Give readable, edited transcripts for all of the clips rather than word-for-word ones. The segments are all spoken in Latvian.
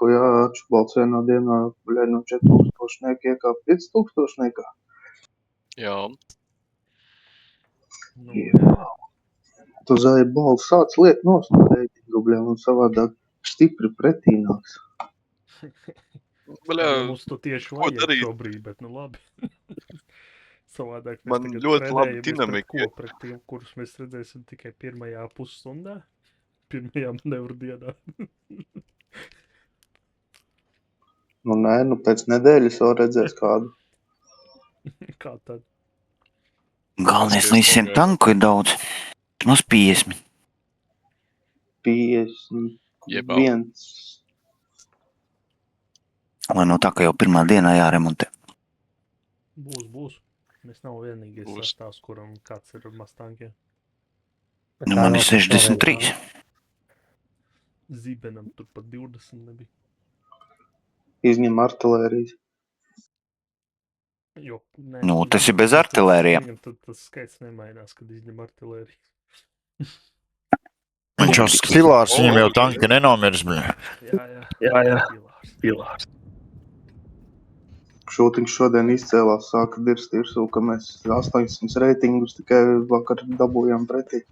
Nihujā Čubalts vienā dienā, no 4000 iekāp 5000. Jā. Nu, jā. Tu zai balvu sāc liekt nost no reitingubļiem un savādāk stipri pretī nāks. Bļā, Ja mums to tieši ko vajag darīt? šobrīd, bet nu labi. Savādāk mēs Man tagad ļoti labi trenējamies dinamika. pret ko, pret tiem, kurus mēs redzēsim tikai pirmajā pusstundā, pirmajā manevru dienā. Nu nē, nu pēc nedēļas vēl redzēs kādu. Kā tad? Galvenais, lai visiem tanku ir daudz. Mums 50. 51. Lai no tā, ka jau pirmā dienā jāremontē. Būs. Mēs nav vienīgais Būs. sastāvs, kuram kāds ir maz tankiem. Nu, man ir 63. Zibenam tur pat 20 nebija. Izņem artilērijas. Jo, nē, Nu, tas ir viņam bez artilērijām. Viņam tad tas skaits nemainās, kad izņem artilēriju. Viņš jau stilārs, viņam jau tanki nenomirs, bļa. Jā. Pilārs. Šūtiņš šodien izcēlās, sāka dirst virsū, ka mēs 800 reitingus tikai vakar dabūjām pretī.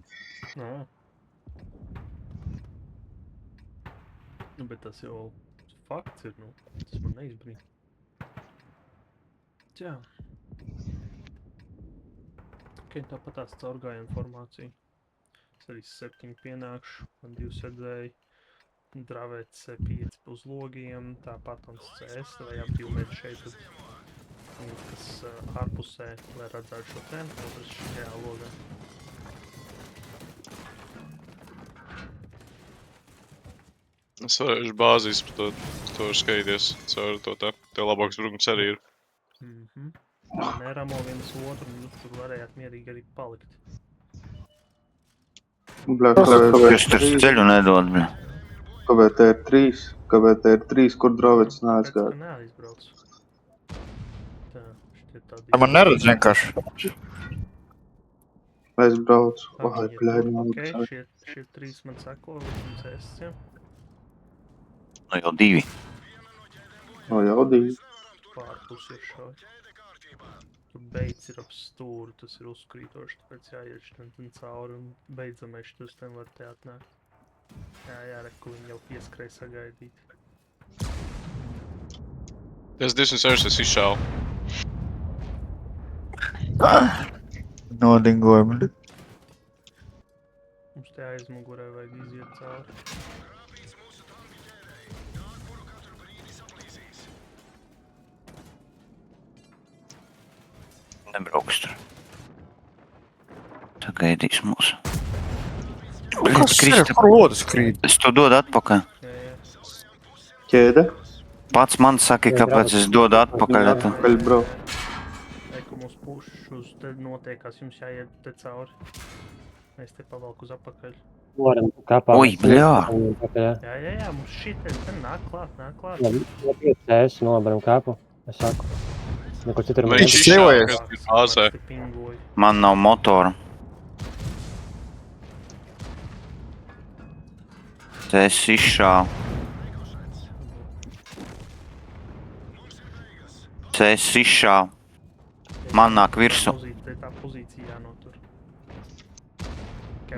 Nā. Nu, bet tas jau fakts ir, nu, tas man neizbrīn. Jā. Ok, tāpat tās caurgāja informācija. Es arī 7 pienākšu, man 2 sēdzēji. Dravēt C5 uz logiem, tāpat un CS, vai ap 2 metri šeit, kas ārpusē, lai redzētu šo trenu, otrs šajā logā. Es varēšu bāzīs par to skatīties caur to te. Tev labāks brūkums arī ir. Neramo viens otru, nu tur varējāt mierīgi arī palikt. Bļa, Kas tur ceļu nedod, bļa. KVT3, kur drovets Tāpēc, neaizgāja. ka neaizbrauc. Tā, šitie tādi... Man neredz vienkārši. Es braucu. Tā, Vai, viņi ir bļaļ, tur, man ok, šie 3 man seko, un CS-iem. Nu, jau 2. O, jau 2. Pārpus ir šauj. Tur beidz ir ap stūru, tas ir uzkrītoši, tāpēc jāiet šten cauri un beidzamais štus ten var te atnākt. Jā, reku viņi jau pieskrēja sagaidīt. Es 260 izšāvu. Nodingoju, bļa. Mums te aizmugurē vajag iziet cauri. Nebrauks tur. Sagaidīs mūsu. Kas ir? Kur lodas krīt? Es to dodu atpakaļ. Jā. Ķēde? Pats man saka, kāpēc es dodu atpakaļ. Kaļ brauc. Reku mums pušus te notiekās, jums jāiet te cauri. Es te pavalku uz apakaļ. Varam kapā. Oi, bļā. Jā, mums šitē te nāk klāt. Labi, CS nobaram kapu, es saku. Nekur citur man Viņš izšāva, kas ir bāzē. Man nav motora. Es izšāvu. Es izšāvu. Man nāk virsū. Tā pozīcija jānotur.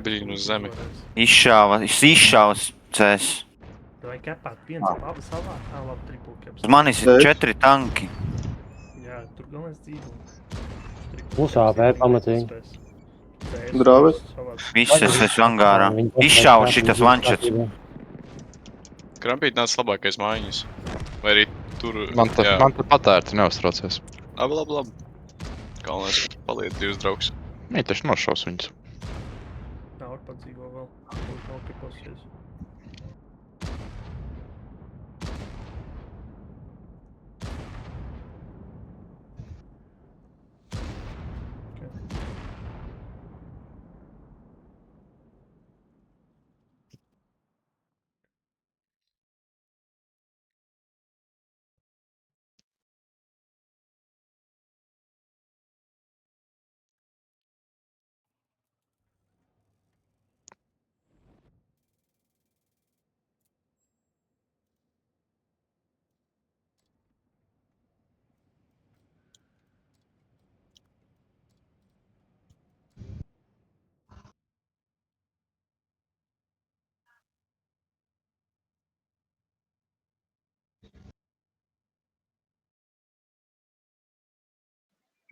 Brīn uz zemi. Es izšāvu CS. Vai kepāt viens pabas salā? Labi, triple caps. Uz manis ir 4 tanki. Jā, tur galvenais dzīvo. Mūsu AP pamatīgi. Drāves? Viss es esmu angārā. Izšāvu šitas vančets. Krampīt nāc labākais mājiņas. Vai arī tur... Man te patērti neuztraucies. Labi. Galvenais paliet 2 draugs. Viņi taču nošaus viņus. Nav var padzīvo vēl. Būs vēl piposies.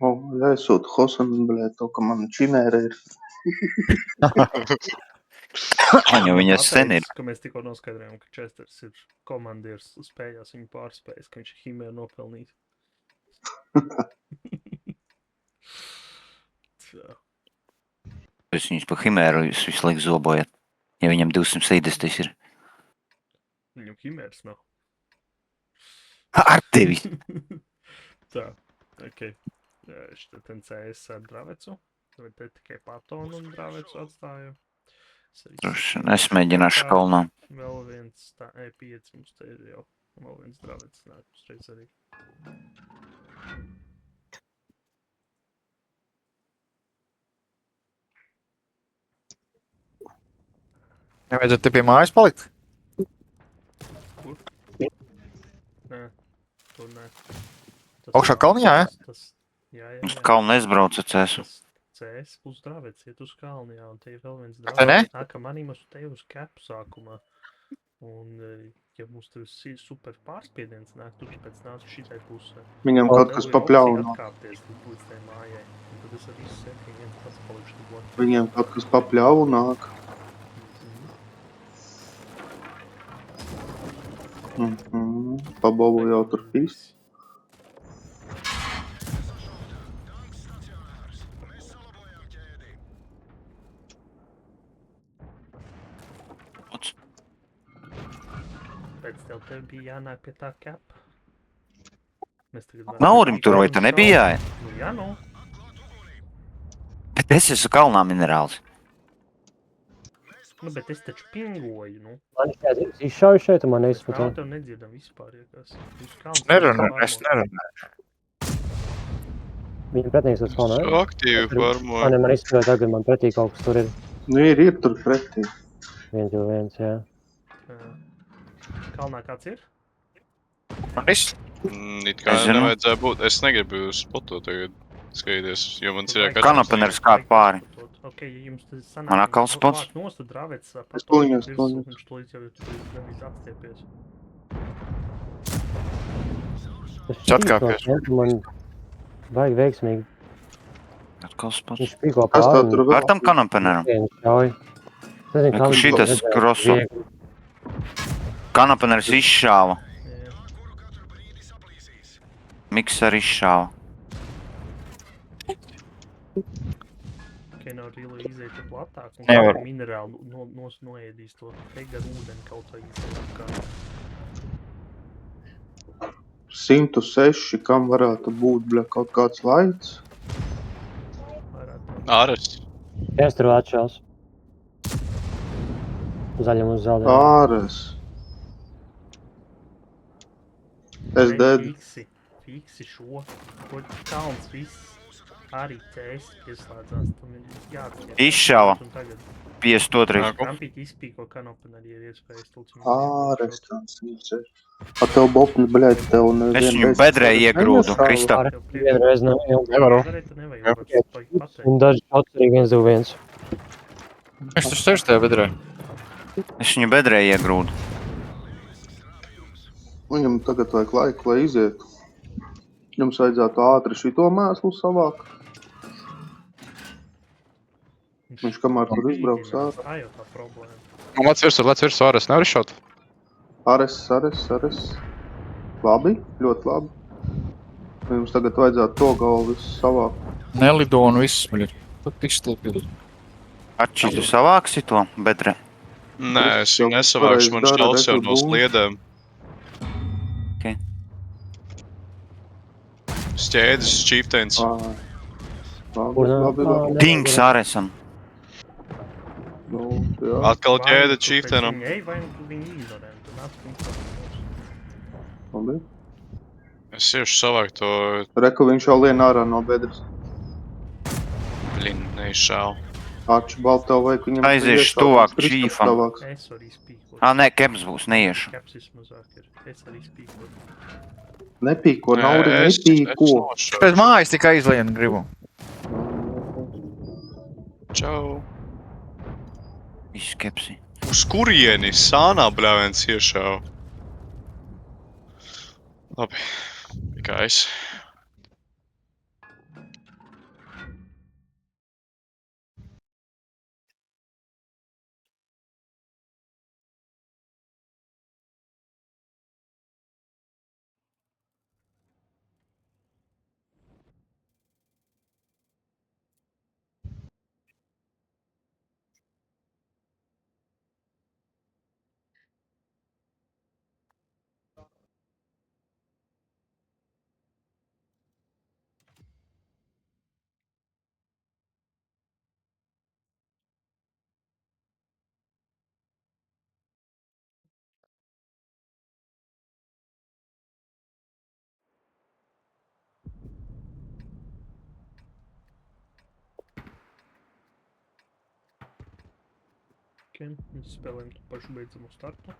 Jāsūt Hosan, blēt, to, ka man čimēra ir. Man jau viņas sen ir. Ka mēs tikko noskaidrojām, ka Chesters ir komandieris spējās viņu pārspējas, ka viņš ir Himēru nopelnīt. Jūs viņus pa Himēru jūs visu laiku zobojat. Ja viņam 270 ir. Viņam Himērs nav. Ar tevi! Tā, okei. Ten CS ar Dravecu. Vai te tikai Patonu un Dravecu atstāju? Es mēģināšu kalnā. Vēl viens tā E5 mums te ir jau. Vēl viens Dravecs nāk uzreiz arī. Nevajadzētu te pie mājas palikt? Nē, tur nē. Augšā kalniņā, ja? Jā. Uz kalnu aizbraucu CS. Tas CS uz Dravets iet uz kalnu, jā, un te ir vēl viens Te ne? Dravets. Ka manī mums te uz kepu sākumā. Un, ja mums tur ir super pārspiediens nāk, tur pēc nāc šitai pusē. Viņam kaut kas pa pļaunu. Atkāpties līdz tai mājai. Un tad es ar visu seku viens pats palikšu tik blakus. Viņam kaut kas pa pļaunu nāk. Pa bobu jau tur pīs. Pēc tev bija jānāk pie tā kepa. Mēs tagad Naurim tur vai te nebija jāja? Nu jā, nu. Bet es esmu kalnā minerāls. Nu, bet es taču pingoju, nu. Man izšauju šeit, un man Mēs neizpatā. nav tev nedzirdam vispār, ja kas. Es nerunāju. Viņa pretinieks uz kalna, ne? Aktīvi farmoja. Man izspēlē tagad, man pretī kaut kas tur ir. Nu, ir tur pretī. 1-2-1, jā. Kalnā kāds ir? Man viss. It kā Es zinu. nevajadzēja būt. Es negribu spotot tagad skatīties, jo man ir Kanapeneris kāp pāri. Ok, ja jums tas sanāk... Man atkal spots. Vāk nost, tad Dravets Es tuliņos, virsū, tuliņos. viņš to līdz jau tur nebija atstiepies. Tas atkāpies. šķīstos, man vajag veiksmīgi. Atkal spots. Viņš pīko Kas tā pāri. tur Ar tam kanapeneram. Viņš šauj. Nezinu, kā Kur viņš šitas redzēja, kroso? viegli. Kanapeneris izšāva. Jā. Mikser izšāva. Ok, nav really iziet te platāk. Un Nevar. kā minerāli noēdīs to. Te gar ūdeni kaut kā iziet apkārt. 106, kam varētu būt, bļa, kaut kāds laids. Varētu. Āres. Es tur atšās. Zaļam uz zaļiem. Āres. Es dedu. Fiksi šo. Ko kalns viss. Arī CS pieslēdzās. Tam ir jāatskiet. Izšāva. Un tagad 52. Trampīt izpīko kanopenari ir iespējas tulciņu. Āres, tāds viņš ir. A tev bopni, bļa, tev Es viņu bedrē iegrūdu, Kristap. Vienreiz nav jau. Nevaru. Un Un daži šauts arī 1-2-1. Es taču sēžu tajā bedrē. Es viņu bedrē iegrūdu. Viņam tagad vajag laiku, lai izietu. Jums vajadzētu ātri šito mēslu savākt. Viņš kamēr tur izbrauks ārā. Tā jau tā problēma. Un lec virsū, āres nevar izšaut. Ares. Labi, ļoti labi. Jums tagad vajadzētu to galvu visu savākt. Nelido un viss, bļa. Pat izstulpīt. Arčī, tu savāksi to bedrē? Nē, es viņu nesavākšu, man šķels jau no sliedēm. Ok. Šķēdis, čīpteins. Labi. Dings Aresam. Nu, jā. Atkal ķēde čīptenam. Viņa ej, vai tu viņu izvarē? Tu nāc viņu Labi. Es iešu savākt to, Reku viņš jau lien ārā no bedres. blin, neizšāvu. Arčibald, tev vajag viņam... Aiziešu tuvāk čīfam. Es varu izpīkot. Ā, nē, keps būs, neiešu. Keps vismazāk ir. Es varu izpīkot. Nepīko, Nauri, Es nepīko. nošaušu. Pēc mājas tikai izlien gribu. Čau. Viss kepsi. Uz kurieni sānā bļāviens iešāva? Labi, tikai es. spēkiem. Mēs spēlējam to pašu beidzamo startu.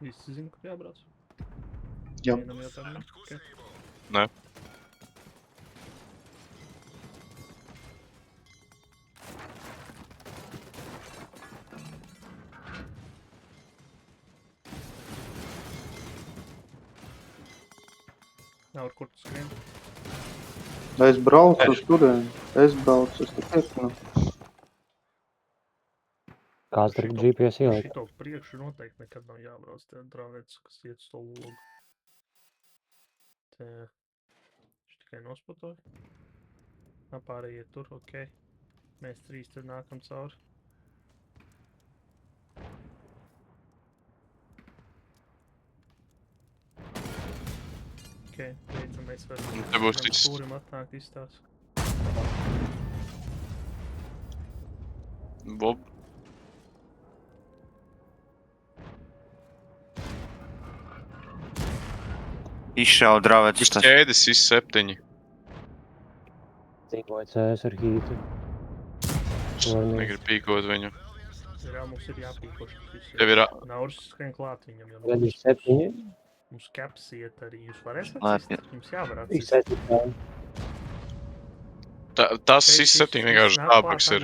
Visi zina, kur jābrauc? Jā. Vienam jautājumam. Okay. Nē. Nav, kur tu skrien. Es braucu uz turieni. Es braucu, es te pietinu. Kāds tur GPS ielikt? Šito priekšu noteikti nekad nav jābrauc. Tie drāvēts, kas iet uz to logu. Te. Viņš tikai nospotoja. Pārējie tur, ok. Mēs 3 tur nākam cauri. Ok, beidzamais var. Te būs viss. Stūrim atnākt izstās. Bob. Izšauj drāvēts Uz tas. ķēdes viss 7. Dzīvoja CS ar hītu. Negribu pīkot viņu. Jā, mums ir jāpīko šis viss. Tev ir... Nauris skrien klāt viņam, jo Redzi 7. mums caps iet arī. Jūs varēsiet Labi. atsist? Jums jāvar Viss atsist. 7. Tas viss 7 vienkārši dābaks ir.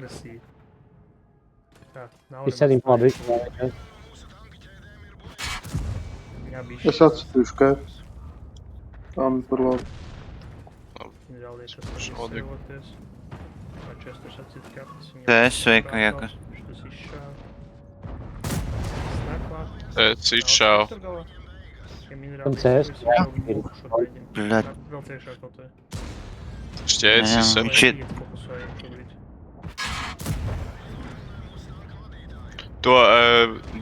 Viss 7 labi. Jā, Es atstīšu, ka tur labi. Jāliek, kas var Šaudīgi. izsevoties. Vai Česters atcīt kaps. CS sveika, Jākas. Šitas izšāv. Snapā. Es izšāvu. Un CS ir. Bļaļ. Vēl ciešāk kaut vai. Uz ķēdes Jā. viss 7. Shit. Fokusējam šobrīd. To,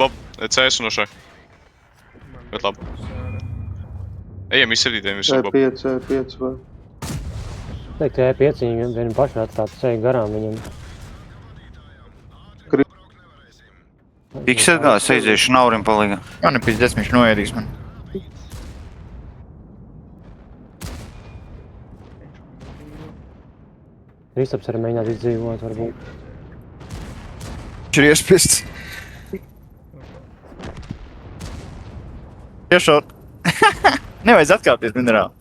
Bob, CS nošai. Man Bet labi. fokusēra. Ejam viss 7. Visu, Bob. E5 vai. Teikt, E5 viņam pašam atstāt ceļu garām viņam. Piksēt gājas aiziešu naurim palīga. Man ir 50, viņš noēdīs man. Kristaps arī mēģināt izdzīvot, varbūt. Viņš ir iespists. Iešaut. Nevajadz atkāpties minerāli.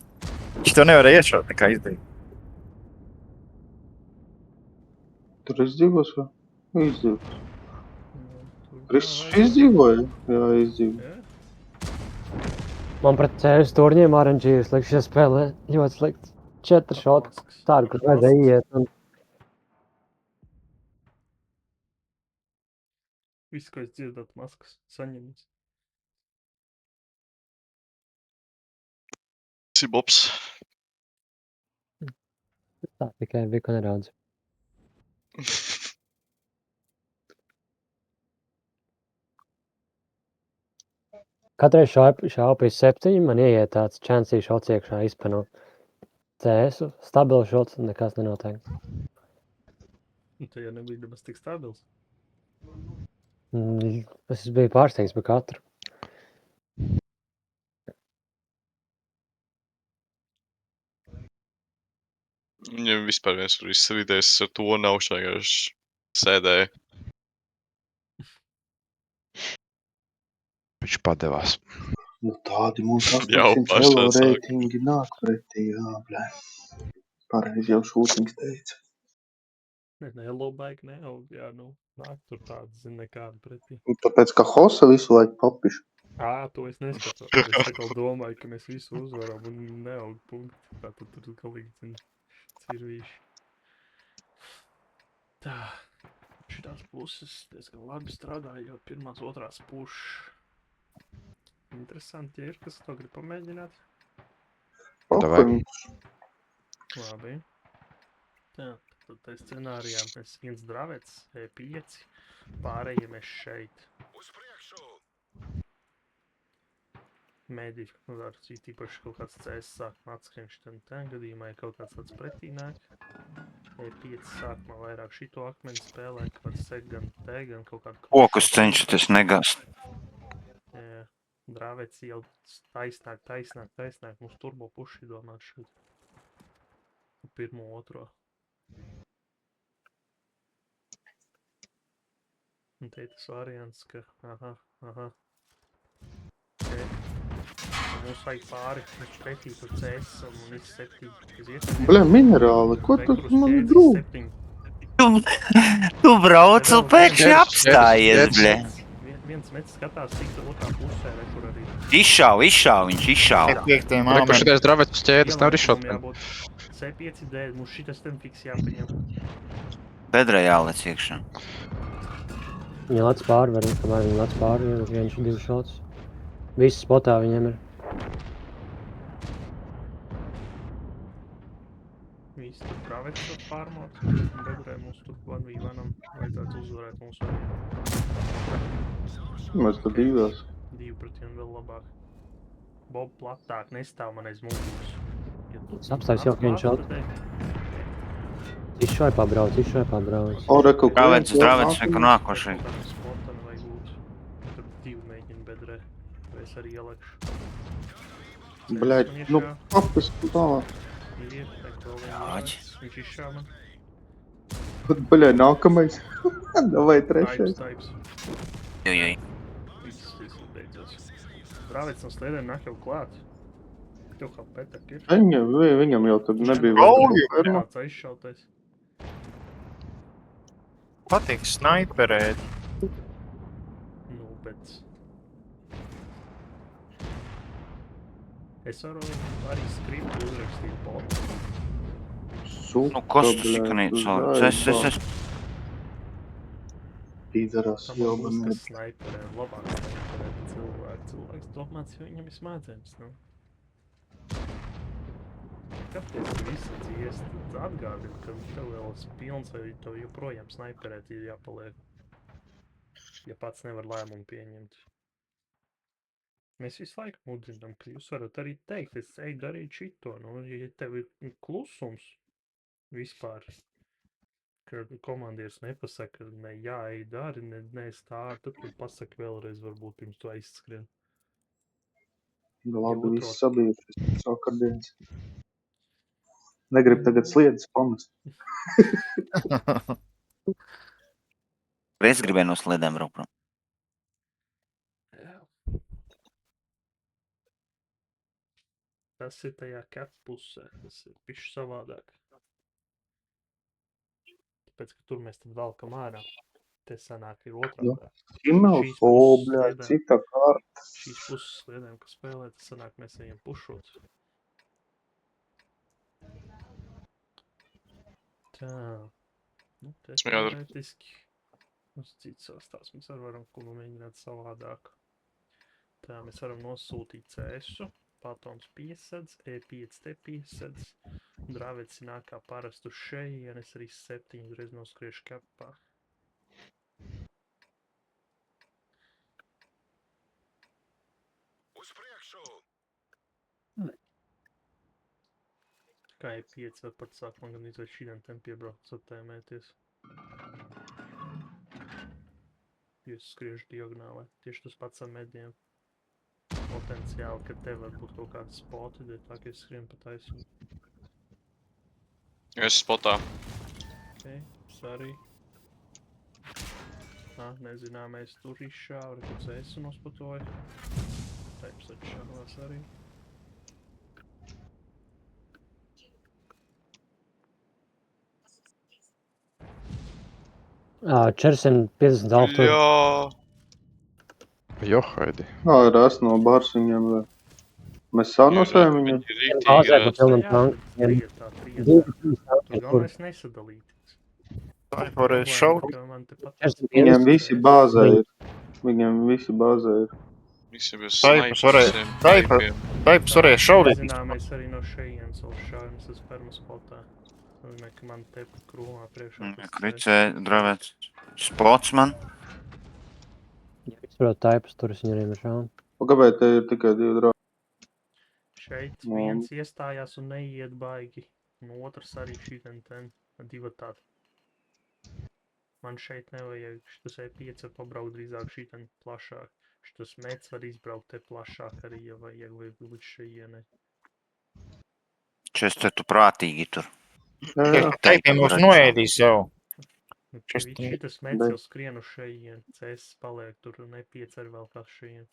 Viņš to nevarēja iešaut, nekā izdarīt. Tur izdzīvos vai? Izdzīvos. Kristus izdzīvoja? Jā, izdzīvoja. Man pret CS turņiem RNG ir slikti šie spēlē. Ļoti slikti. 4 šoti. Tādu, kur vajadzēja iet. Un Viss, ko es dzirdot, maskas saņemts. Tas ir Bobs. tā tikai bija, ko nedaudz. Katrai šaupi 7, man ieiet tāds čansī šots iekšā izpenot. CS-u, stabili šots, nekas nenotiek. Tu jau nebija nemaz tik stabils. Es biju pārsteigts par katru. Viņam vispār viens tur izsavīties ar to nav vienkārši sēdēja. Viņš padevās. Nu tādi mums Jau 800 pašā elo sāk. reitingi nāk pretī, jā, blē. Pareizi jau šūtings teica. Ne, low bike neaug, jā, nu, nāk tur tāds, zin, nekāda pretī. Un tāpēc, ka Hosa visu laiku papiš. To es neskatu. Es atkal domāju, ka mēs visu uzvaram un neaug punkti. Tātad tur galīgi, zin, cirvīši. Tā, šitās puses diezgan labi strādāja, jo pirmās otrās puš. Interesanti, ja ir, kas to grib pamēģināt. Davai. Labi. Tā, tad tā scenārijā mēs viens dravets, E5, pārējie mēs šeit. mēdī var cīt īpaši kaut kāds CS sākumā atskrienš, tad gadījumā, ja kaut kāds tāds pretī nāk, E5 sākumā vairāk šito akmeni spēlē, ka var sekt gan te, gan kaut kādu Kokus cenšaties negast. Jā, drāvets jau taisnāk, mums turbo puši domā šeit. Pirmo, otro. Un te ir tas variants, ka, aha. Te. Mums vajag pāri, viņš pretī tur CS un viss 7. Bļa, minerāli, ko tu man grūti? Tu brauc un pēkšņi apstājies, bļe. Viens mets skatās, cik tu otrā pusē, re, kur arī. Izšāva, viņš izšāva. Piektiem Reku āmen. šitais dravets uz ķēdes nav rišot. C5D, mums šitas ten fiks jāpaņem. Bedrē jālec iekšā. Viņa lec pāri, var, kamēr viņa lec pāri, ir viens, 2 šots. Visi spotā viņiem ir. Visi tur pravets var pārmot, bedrē mums tur 1v1 vajadzētu uzvarēt mūsu variantu. Mēs tur divās. 2 pret 1 vēl labāk. Bob platāk nestāv man aiz mūžus. Es apstāju jau vienu šotu. Izšai pabrauc. O, reku, Dravets, neko nākošai. Spotana vajag būt. Tur 2 mēģina bedrē. Vai es arī ielekšu. Bļaļ, nu, papis, tālāk. Ir, vēl Āķi. viens viņš izšā man. Bļaļ, nākamais. Vai trešais. Taips. Joj. Viss beidzos. Drāvets no slēdēm nāk jau klāt. Tev kā petak ir. Viņam jau tad nebija Gauju! Kāds aizšautais. Patīk snaiperēt. Nu, bet... Es varu arī skriptu uzrakstīt botu. Suka, Nu, kostus skanīt caur. Es. Pīdzarās Tam jau būs, man kas snaiperē, labāk snaiperē cilvēks domāts, jo viņam ir smadzenes, nu. Kāpēc tu visi dziest? Atgādini, ka tev vēl pilns vai tev joprojām snaiperēt ir jāpaliek. Ja pats nevar lēmumu pieņemt. Mēs visu laiku mudzinām, ka jūs varat arī teikt, es eju darīt šito, nu, ja tev ir klusums vispār, ka komandieris nepasaka, ne jā, ej dari, ne stāri, tad tu pasaki vēlreiz, varbūt pirms tu aizskrien. labi viss sabiedris vakardienas. Negrib tagad sliedas pamest. Es gribēju no slēdēm braukt prom. Tas ir tajā cap pusē, tas ir pišķi savādāk. Tāpēc, ka tur mēs tad valkam ārā. Te sanāk ir otrādā. Himmels, Šīs o, puses bļā, sliedēm. cita kārta. Šīs puses sliedēm, kas spēlē, tas sanāk mēs ejam pušot. Tā. Nu, te Tas man jādara. teorētiski. Uz cits sastāvs mēs arī varam ko mēģināt savādāk. Tā, mēs varam nosūtīt CS-u. Patons piesedz, E5 te piesedz. Drāvets nāk kā parastu šeit, es arī 7 reiz noskriešu kapā. Kā E5 var pat sākt, man gan izvēl šīdien ten piebraukt, satēmēties. Jūs skriešu diagonālē. Tieši tas pats ar mediem. Potenciāli, ka te var būt kaut kāda spoti, bet tā, ka es skrienu pa taisnu. Es spotā. Ok, es arī. Nezināmais tur izšāva, kur CS nospotoja. Taips atšāvās arī. Ā, 450 alfa. Jā. Johaidi. Ir es no bars viņiem vēl. Mēs sānosējam viņiem. Bāzē pa Rītīgi. pilnam tanku. Trietā. Tur galvenais nesadalīties. Varēs šaut. Ka man te pat... 450. Viņiem visi bāzē ir. Viņiem visi bāzē ir. Visi bez Taipus snipers, varēja- visiem taipa. taipiem. Taips varēja šaudīt. Nezināmais arī no šejienes vēl šāvis uz permaspotā. Nozīmē, ka man te krūmā priekšā. tas Kricē, dravets. Spots man. Ja vispār taipus, tur es viņiem ir šādi. O kāpēc te ir tikai 2 drāvi? Šeit Nu. viens iestājās un neiet baigi. Un otrs arī šitien ten. Divi tādi. Man šeit nevajag. Šitas E5 var pabraukt drīzāk šitien plašāk. Šitas mets var izbraukt te plašāk arī, ja vajag vai līdz šeienai. Čester, tu prātīgi tur. Jā. Teipiem mums noēdīs jau. Nu, Šis- šitas mets jau skrien uz šeien. CS paliek tur un E5 arī vēl kā šeien.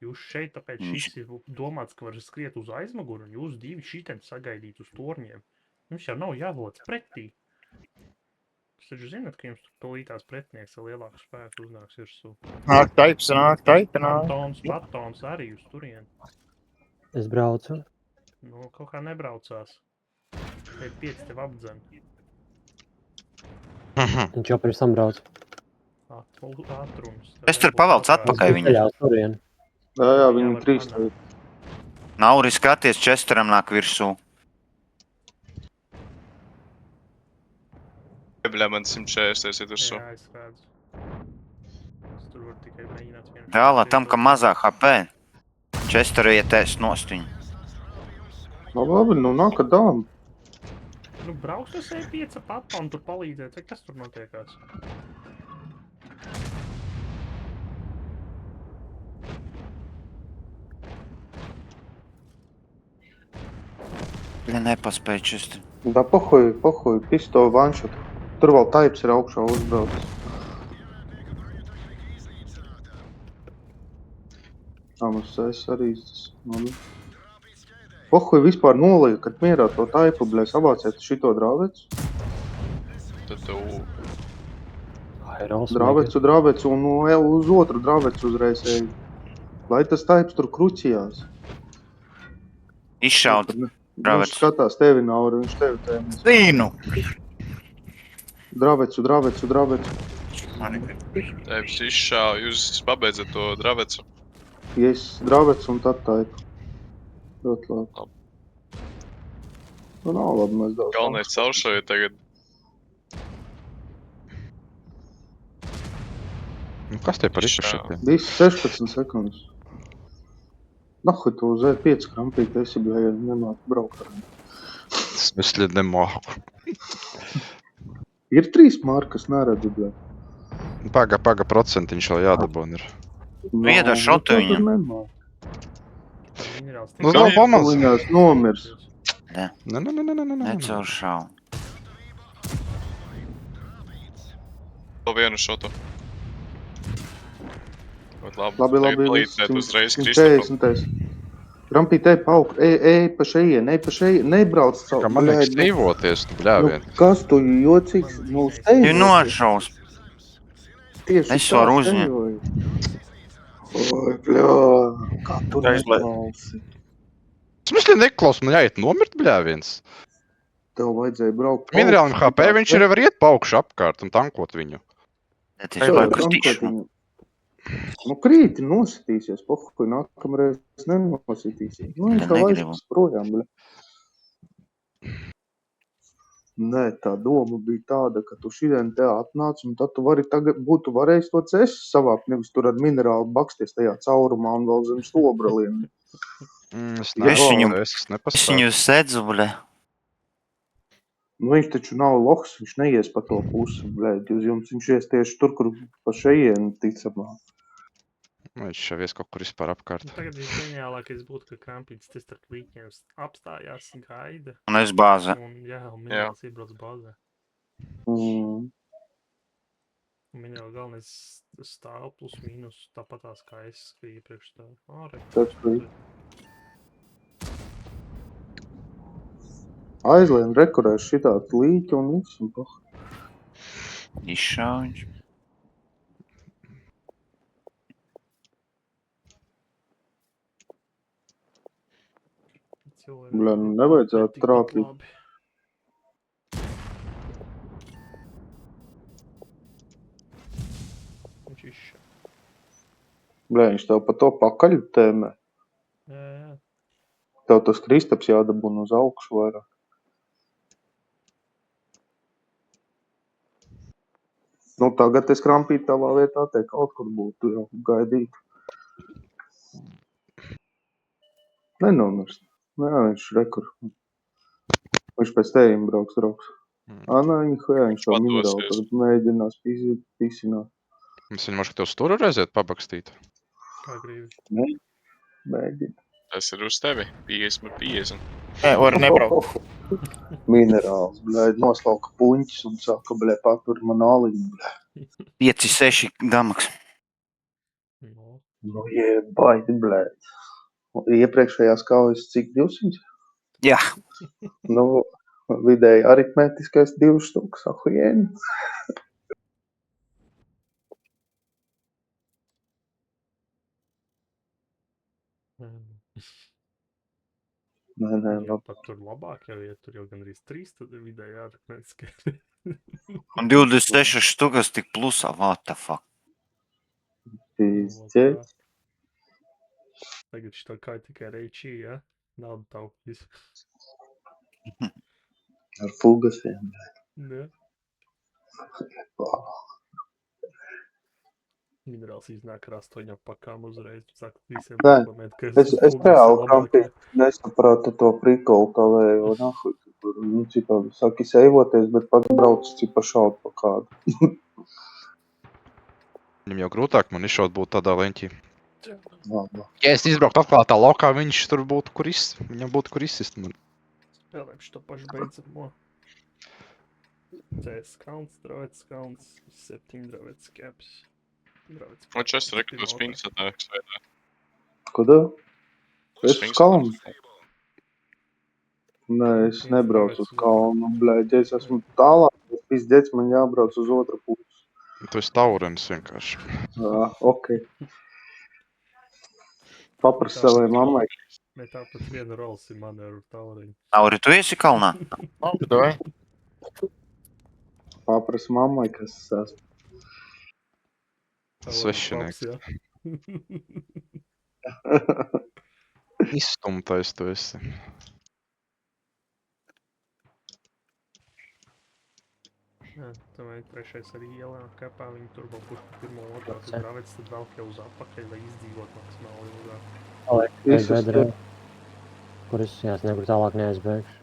Jūs šeit, tāpēc šis ir domāts, ka var skriet uz aizmuguru, un jūs divi šitien sagaidīt uz torņiem. Jums jau nav jāvoc pretī. Jūs taču zināt, ka jums tur tūlītās pretinieks ar lielāku spēku uznāks virsū. Nāk taips, nāk. Patons arī uz turien. Es braucu. Nu, kaut kā nebraucās. Te 5 tev apdzen. Viņš jau pirms tam brauc. Ātrums. Čester, pavelc atpakaļ viņu. Ceļā uz turieni. Jā, viņi 3 tev. Nauri, skaties, Česteram nāk virsū. Bļā, man 140 ir virsū. Jā, es redzu. Es tur varu tikai mēģināt vienu. Dēlā tam, ka mazāk HP. Česteru ietēs nost viņu. Labi, nu nāk, ka dām. Nu, brauks uz E5 patonu tur palīdzēt, vai kas tur notiekās? Bļa, nepaspēj Čester. Da pohuj, pisto vanšot. Tur vēl taips ir augšā uzbraucis. Mums es arī tas. Pohuj vispār noliekat mierā to taipu, bļai, savāciet šito drāvecu. Tad tev Drāvecu un uz otru drāvecu uzreiz ej. Lai tas taips tur krucijās. Izšaut. Viņš Drāvecu. skatās tevi, Nauri, viņš tevi tēmēs. Zīnu. Drāvecu. teips izšāv, jūs pabeidzat to dravecu. Yes, drāvecu un tad taipu. Ļoti labi. Nu nav labi, mēs daudz. Galvenais cauršoja tagad. Nu, kas te par izpašiem? Visi 16 sekundes. Nahuj, tu uz E5 krampīt, esi bija, ja nemāk braukt ar viņu. Es ļoti nemāku. Ir 3 markas, neredzu, bļa. Paga procentiņš vēl jādabūna ir. Iedod šotu viņam. Nemāk. Minerāls Nu, nav pamats. Viņās nomirs. Ne. Necauršau. Vēl vienu šotu. Labi, Labi, palīdzēt uzreiz Kristofam. 140. Krampīt, ej pauk, ej pa šeien, nebrauc caur. Kā man liekas Bļaļ, dzīvoties, tu bļāvien. nu, kas tu jocīgs? Nu, steigos. Ir nošaus. Tieši Es tā varu uzņemt. stegoju. Oi, bļā, kā tu Aizliet. neklausi? Es мысли neklaus, man jāiet nomirt bļāviens. Tev vajadzēja braukt. pauk, Minerālim HP šitā, viņš ir var iet paukšu apkārt un tankot viņu. Bet Tev es vai tankot kristīšu. viņu. Nu, krīti nositīsies, pohuj, nākamreiz nenositīsies. Nu, viņš Ja tā negribu. aizpus projām, bļa. Nē, tā doma bija tāda, ka tu šodien te atnāc, un tad tu vari tagad, būtu varējis to cesu savākt, nevis tur ar minerālu baksties tajā caurumā un vēl zem stobraliem. Es Ja nevaru, viņu- es Es nepastāvu. viņu sedzu, bļa. Nu, viņš taču nav lohs, viņš neies pa to pusi, blēd, uz jums viņš ies tieši tur, kur pa šeien ticamā. Nu, viņš jau ies kaut kur vispār apkārt. Tagad visģeniālākais būtu, ka krampīts te starp līķiem apstājās, gaida. Un es bāze. Un jā, un minerāls iebrauc bāzē. Mm. Un minerāli galvenais stāv plus mīnus tāpatās kā es, ka iepriekš stāv. That's great. Aizlien rekurēs šitādu līķi un viss, un poh. Izšau viņš. Bļa, nu nevajadzētu trāpīt. Viņš izšā. Blē, viņš tev pa to pakaļ tēmē. Jā. Tev tas kristaps jādabūna uz augšu vairāk. Nu, tagad es krampīt tavā vietā te kaut kur būtu jau gaidīt. Nenomirst. Jā, viņš rekur. Viņš pēc tējiem brauks, draugs. Nē, viņš to minerālu Padosies. tagad mēģinās pisināt. Mēs viņam možda tev sturu reizēt pabakstīt. Kā gribi. Mēģina. Tas ir uz tevi. 50/50. Nē, var nebraukt. Minerāls, bļēd, noslauka puņķis un saka, bļē, patur man aliņu, bļē. 5-6 damaks. No. Nu, baidi, bļēd. Iepriekšējās kaujas cik 200? Jā, Nu, vidēji aritmētiskais 2 štuks, ahujēni. Nē, Jau pat tur labāk jau iet, tur jau gan arī 3, tad ir vidēji ārkārtīgi. un 26 štukas tik plusā, what the fuck. pizdziet. Tagad šitā kā tikai reičī, ja? Naudu taupīs. Ar fugasiem. Ne? Minerāls iznāk ar 8 pakām uzreiz. Saka visiem Nē, reklamēt, ka Es reāli kampī nesapratu to prikolu tavējo, nahuj. Nu, cipā, saki seivoties, bet pat brauc cipa šaut pa kādu. Viņam jau grūtāk man izšaut būt tādā leņķī. Labi. Ja es izbrauktu atklātā laukā, viņš tur būtu viņam būtu kur izsist. Man. Spēlēm šito pašu beidzamo. CS counts, dravets counts, 7 dravets caps. Un šis rekrūtas pings atnāks vai ne? Kodā? Es uz Sphinx kalnu. atnāks. Nē, es nebraucu uz kalnu, blēģi. Es esmu tālāk, pizdziet, man jābrauc uz otru pusi. Tu esi taurens vienkārši. Jā, ok. Paprasti savai mammai. Ne tāpat viena rols ir manevru tauriņa. Auri, tu esi kalnā? Labi, doj. Paprasti mammai, kas es esmu. Svešinieks. Izstumtais tu esi. Jā, tam vajag trešais arī ielā kapā, viņi tur vēl kurš pirmo otrā, tad dravets tad vēl jau uz atpakaļ, lai izdzīvot maksimāli ilgāk. Visus tie. Kur es nekur tālāk neaizbēgšu.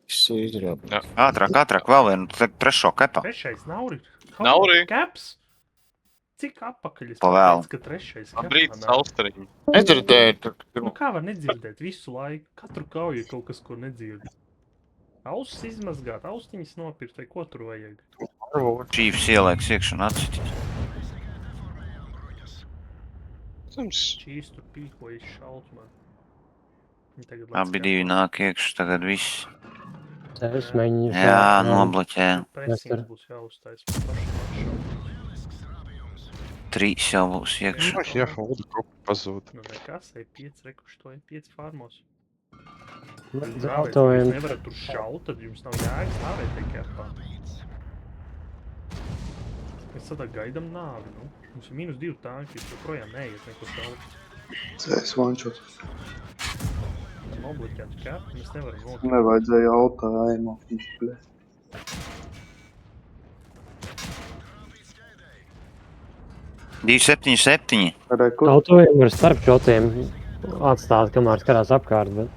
Visu izdarīju. Ātrāk, vēl vienu trešo kepa. Trešais Nauri. Nauri? Caps? Cik atpakaļ es Pavēlu. pateicu, ka trešais Labrīt, kapā nav? Salsteriņi. Nedzirdēju. Nu kā var nedzirdēt visu laiku? Katru kauju ir kaut kas, ko nedzird. Ausis izmazgāt, austiņas nopirkt, vai ko tur vajag? Čīvs ielaiks iekšā un atsitīt. Čīs tur pīkojas šaut man. Viņi tagad Abi divi nāk iekšā, tagad viss. CS mēģinu. Jā, nobloķē. Presings būs jāuztais. Pašam atšaut. 3 jau būs iekšā. Jā, Ulda kaut pazūd. Nu nekas, E5 rekuši to E5 farmos. Autojiem. Jūs nevarat tur šaut, tad jums nav jēgas nāvēt te kapā. Mēs tādā gaidam nāvi, nu. Mums ir -2 tanki, jūs joprojām neiet neko šaut. Es vančot. Nobloķēt kapu, mēs nevaram nokļūt. Nevajadzēja autā aimā. Blē. Divi 7-7. Rekur. Autojiem ir starp šotiem atstāt, kamēr skatās apkārt, bet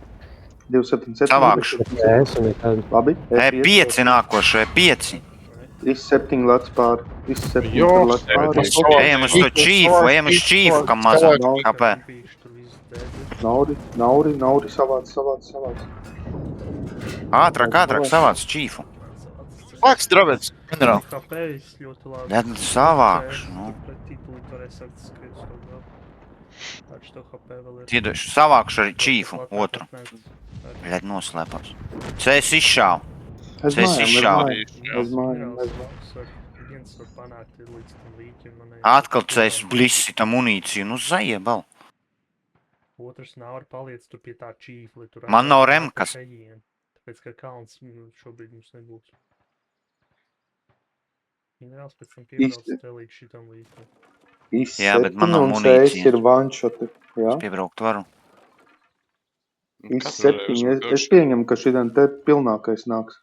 277. Savākšu. CS un ir tad Labi. E5 nākošo, E5. Iz7 lec pāri. Iz7 Jo, lec pāri. Ejam uz to čīfu, kam mazāk. Kāpēc? Nauri, savāc. Ātrāk, savāc čīfu. Laks, dravets. Minerāli. HP ļoti labi. Tad savākšu, nu. Pret tituli varēs sakt skriet uz to vēl. Taču to HP vēl ir. Iedošu, savākšu arī čīfu, otru. Bļaļ, noslēpās. CS izšāv. Es mājām. Viens var panākt līdz tam līķim. Atkal CS blisi tam munīciju, nu zaiebal. Otrs nav ar paliec tur pie tā čīfa, lai tur... Man nav remkas. Tāpēc, ka kalns šobrīd mums nebūs. Minerāls pēc tam piebrauc stelīgi šitam līķim. Jā, bet man nav Iz7 un munīcijas. 6 ir vanšoti. Jā. Es piebraukt varu. Iz7. Es pieņemu, ka šitam te pilnākais nāks.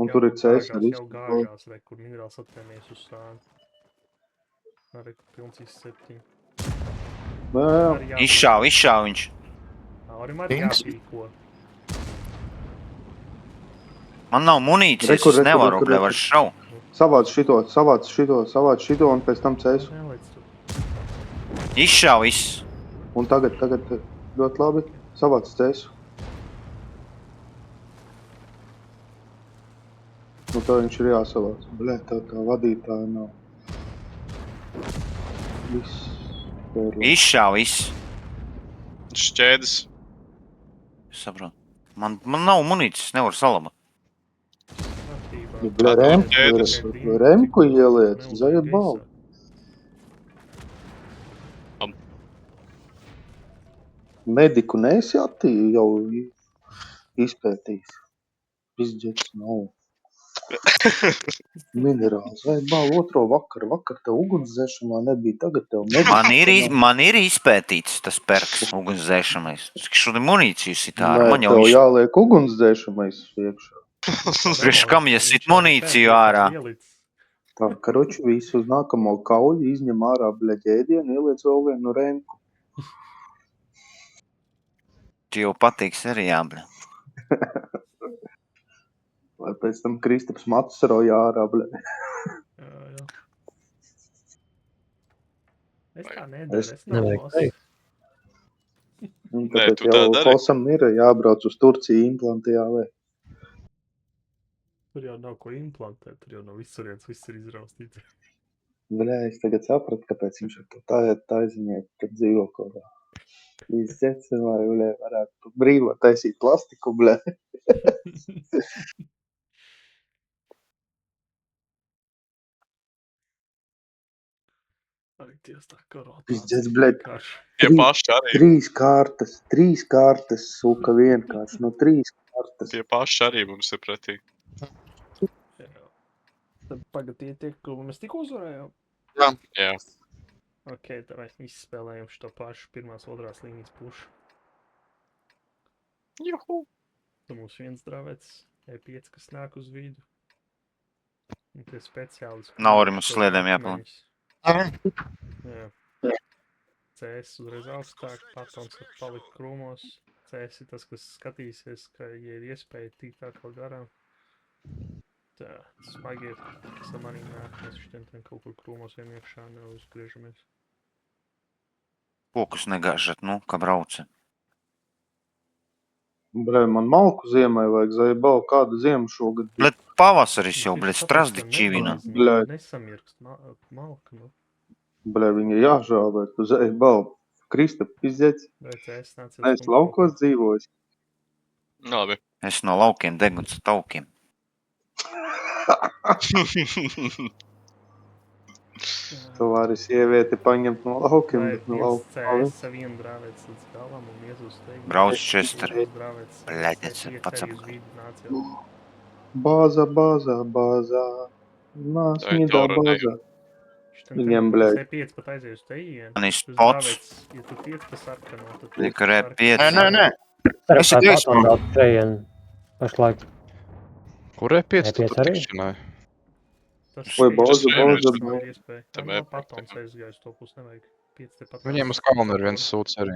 Un tur ir CS arī. Jau gāžās, re, kur minerāls atpēmies uz sāni. Arī pilns iz 7. Jā, Izšāva viņš. Aurim arī Dings. jāpīko. Man nav munīcijas, Rekur, es rekur, nevaru, rekur, bļa, rekur. var šau. savāc šito un pēc tam cēsu. Nelaic tu. Izšāva viss. Un tagad ļoti labi. Savāc cēsu. Nu, tā viņš ir jāsavāc. Bļē, tā vadītāja nav. Viss. Izšāva viss. Šķēdes. Es saprotu. Man nav munīcijas, nevaru salabāt. Kārtībā. Remku ieliec, zaļa balva. Mediku neesi jau izpētījis. Izģets nav. Minerāls. Vai balva otro vakaru. Vakar tev ugunsdzēšanā nebija. Tagad tev mediku. Man ir izpētīts tas perks ugunsdzēšamais. Šodien munīcijas ir tā. Man jau tev viņš... jāliek ugunsdzēšamais iekšā. Priekš kam, ja sit munīciju ārā? Tā, karoči visu uz nākamo kauļu izņem ārā bļaģēdienu, ieliec vēl vienu remku. Tu jau patīk serijā, bļa. Vai pēc tam Kristaps matus rauj ārā, bļa. Jā. Es tā nedaru, es Nevajag nav teikt. Un Nē, tāpēc tu tā jau dari. Kosam ir jābrauc uz Turciju implantijā vai. Tur jau nav ko implantēt, tur jau no visurienes viss ir izraustīts. Bļā, es tagad sapratu, kāpēc viņš ar to taiziņai, kad dzīvo kaut kā. Izdzets vai, bļā, varētu brīvā taisīt plastiku, bļā. Arī ties tā karotā. Izdzets, bļā, Tie paši arī. trīs kārtas, suka vienkārši, no 3 kārtas. Tie paši arī mums ir pretī. Tad pagad tiek, ko mēs tikko uzvarējām. Jā. Ok, tā mēs izspēlējam šo pašu pirmās, otrās līnijas pušu. Juhu. Tu mums viens drāvēts, E5, kas nāk uz vidu. Un tie speciālisti. Nav arī mums sliedēm jāpalīdz. Jā. CS uzreiz augstāk, patons var palikt krūmos. CS ir tas, kas skatīsies, ka, ja ir iespēja tikt tā kaut garām. Tā, smagi ir, kas ar manī nāk, mēs šitien kaut kur krūmos vien iekšā neuzgriežamies. Kokus negāžat, nu, kā brauci. Bļā, man malku ziemai vajag zaibau, kādu ziemu šogad bija. Bļet, pavasaris jau, bļet, strasdi čivina. Bļa. Nesamirkst, malka, nu. Bļā, viņa jāžāvē, tu zaibau. Kristap, izdzets. Vai CS nācies? Es laukos dzīvoju. Labi. Es no laukiem deguns taukiem. Tu vari sievieti paņemt no laukiem, Vai bet no viens laukiem. CS ar vienu drāvēts līdz galam un iet uz teigi. Brauc Chester. Bļaļ, es pats apgāju. Bāza. Nāsmīdā taura bāza. Viņiem, bļaļ. Tas E5 pat aizies uz tejienu. Man ir spots. Ja tu tiec pa sarkano, tad... Tikai R5. Nē. Ceru, Visi ka gaismā. patonu daudz šajien. Pašlaik. Kur ir 5? E5 arī? Oi, bauza. Tam Jā, E5. patons aizgājis to pus, nevajag 5 te patons. Viņiem uz kalna ir viens sūds arī.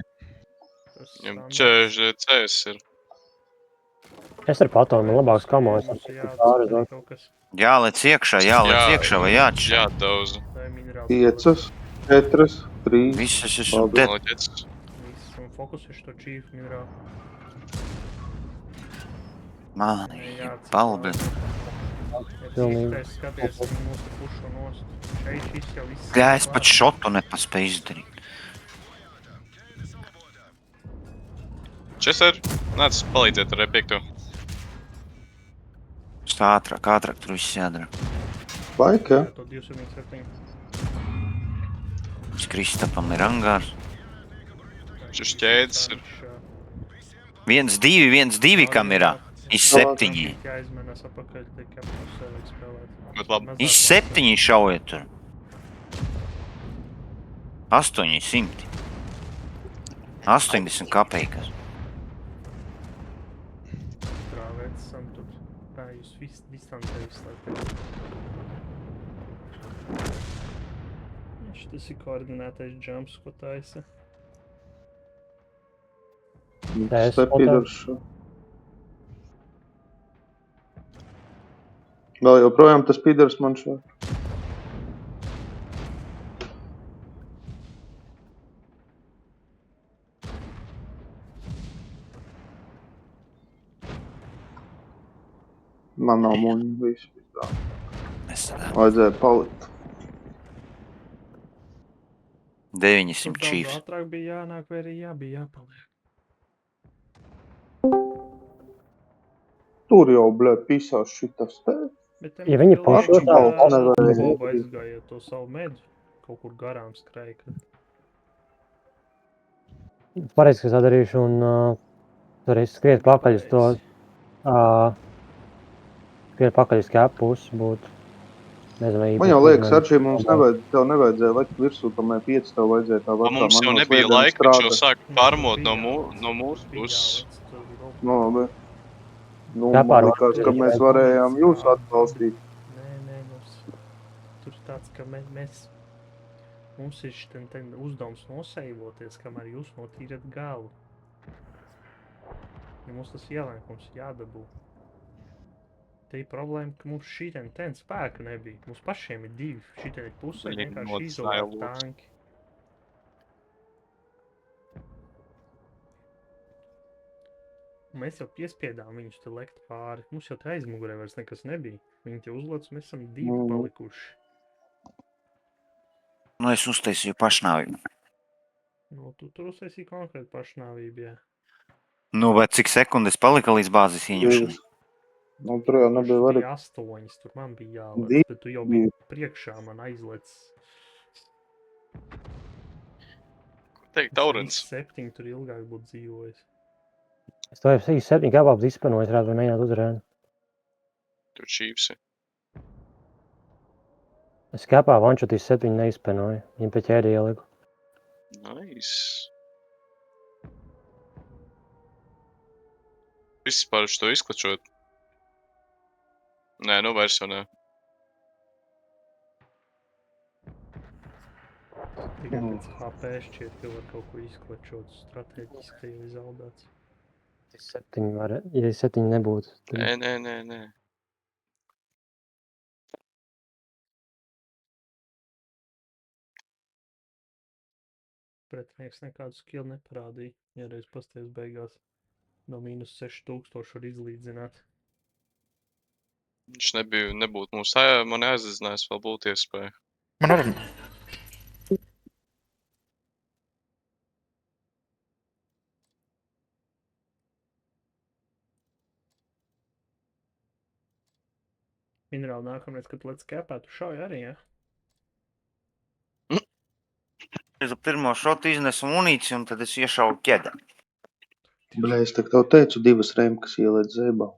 Viņam CS ir. Es ar patonu, man labāks kamojas. Jālec iekšā vai jāčā. Jā, daudz. 5, 4, 3. Viss es Paldies. esmu dead. Malaģets. Viss, un fokusēš to chief minerālu. Man, palbli. Pilnīgi. Skaties, mūsu pušu nost. Šeit šis jau viss. Jā, es pat šotu nepaspēju izdarīt. Česer, nāc palīdzēt ar E5. Ātrāk, tur viss jādara. Laik, jā? To 207. Kristapam ir angārs. Šis šķēdes ir. 1-2 kamerā. Iz 7. Jāizmēnās apakaļ, tiek jāpusē vajag spēlēt. Bet labi. Iz 7 šaujiet tur. 800. 80 kapeikas. Drāvēts esam tur. Tā, jūs viss distancē visu laiku. Tas ir koordinētais jumps, ko taisa. Es Stepīders. Vēl joprojām tas pīders man šeit. Man nav muņu visu. Mēs tādā Vajadzēja palikt. 900 Tur daudz Chiefs. ātrāk bija jānāk, vai arī bija jāpaliek. Tur jau, blē, pisās šitas te. Bet Ja viņi pušo tā, nevarēja. Boba aizgāja to savu medu, kaut kur garām skrēja. pareizi, ka es darīšu, un arī skriet pakaļ uz to, skriet pakaļ uz kāpu pusi būtu. Nezinu, vai Man jau īpaši liekas, uzmanīgi. Arčī, mums tev nevajadzēja likt virsū, kamēr 5 tev vajadzēja tā vecā. Mums jau manos nebija liedeni laika, viņš jau strādāt. sāka farmot no mūsu puses. No, labi. Nu, Jā, man likās, ka mēs varējām jūs atbalstīt. Nē, tur ir tāds, ka mums ir šitien uzdevums noseivoties, kamēr jūs notīrat galu. Ja mums tas ielēk, mums jādabū. Te ir problēma, ka mums šitien spēka nebija. Mums pašiem ir 2. Šitien ir pusē Viņi vienkārši nocināja izolēti lūdzu. tanki. Un mēs jau piespiedām viņus te lekt pāri. Mums jau te aizmugurē vairs nekas nebija. Viņi te uzlec, mēs esam 2 palikuši. Nu, es uztaisīju pašnāvību. Nu, tu tur uztaisīji konkrēti pašnāvību, jā. Nu, bet cik sekundes palika līdz bāzes ieņemšanai? Nu, tur jau nebija Tur varīgi. bija 8, tur man bija jālec, Divi. bet tu jau biji priekšā man aizlec. Teikt, Taurens. 7 tur ilgāk būtu dzīvojis. Es to jau 7 kebabus izspanoju, es varētu mēģināt uzrēt. Tur Chiefsi. Es kepā vančotīs 7 neizspanoju, viņam pēc ēdi ieliku. Nice. Vispār šo izklačot. Nē, nu vairs jau nē. Tikai pēc HP šķiet, ka var kaut ko izklačot strateģiski, ka jau ir zaudēts. 7 var, ja 7 nebūtu, tad Nē. Pretinieks nekādu skill neparādīja, ja reiz pasties beigās. No -6000 var izlīdzināt. Viņš nebūtu mūs mani aizzinājis, vēl būtu iespēja. Man arī. Minerāli nākamreiz, kad lec kepā, tu šauj arī, ja? Es pirmo šotu iznesu munīciju, un tad es iešauju ķedā. Blē, es tak tev teicu 2 remkas ieliet zēbā.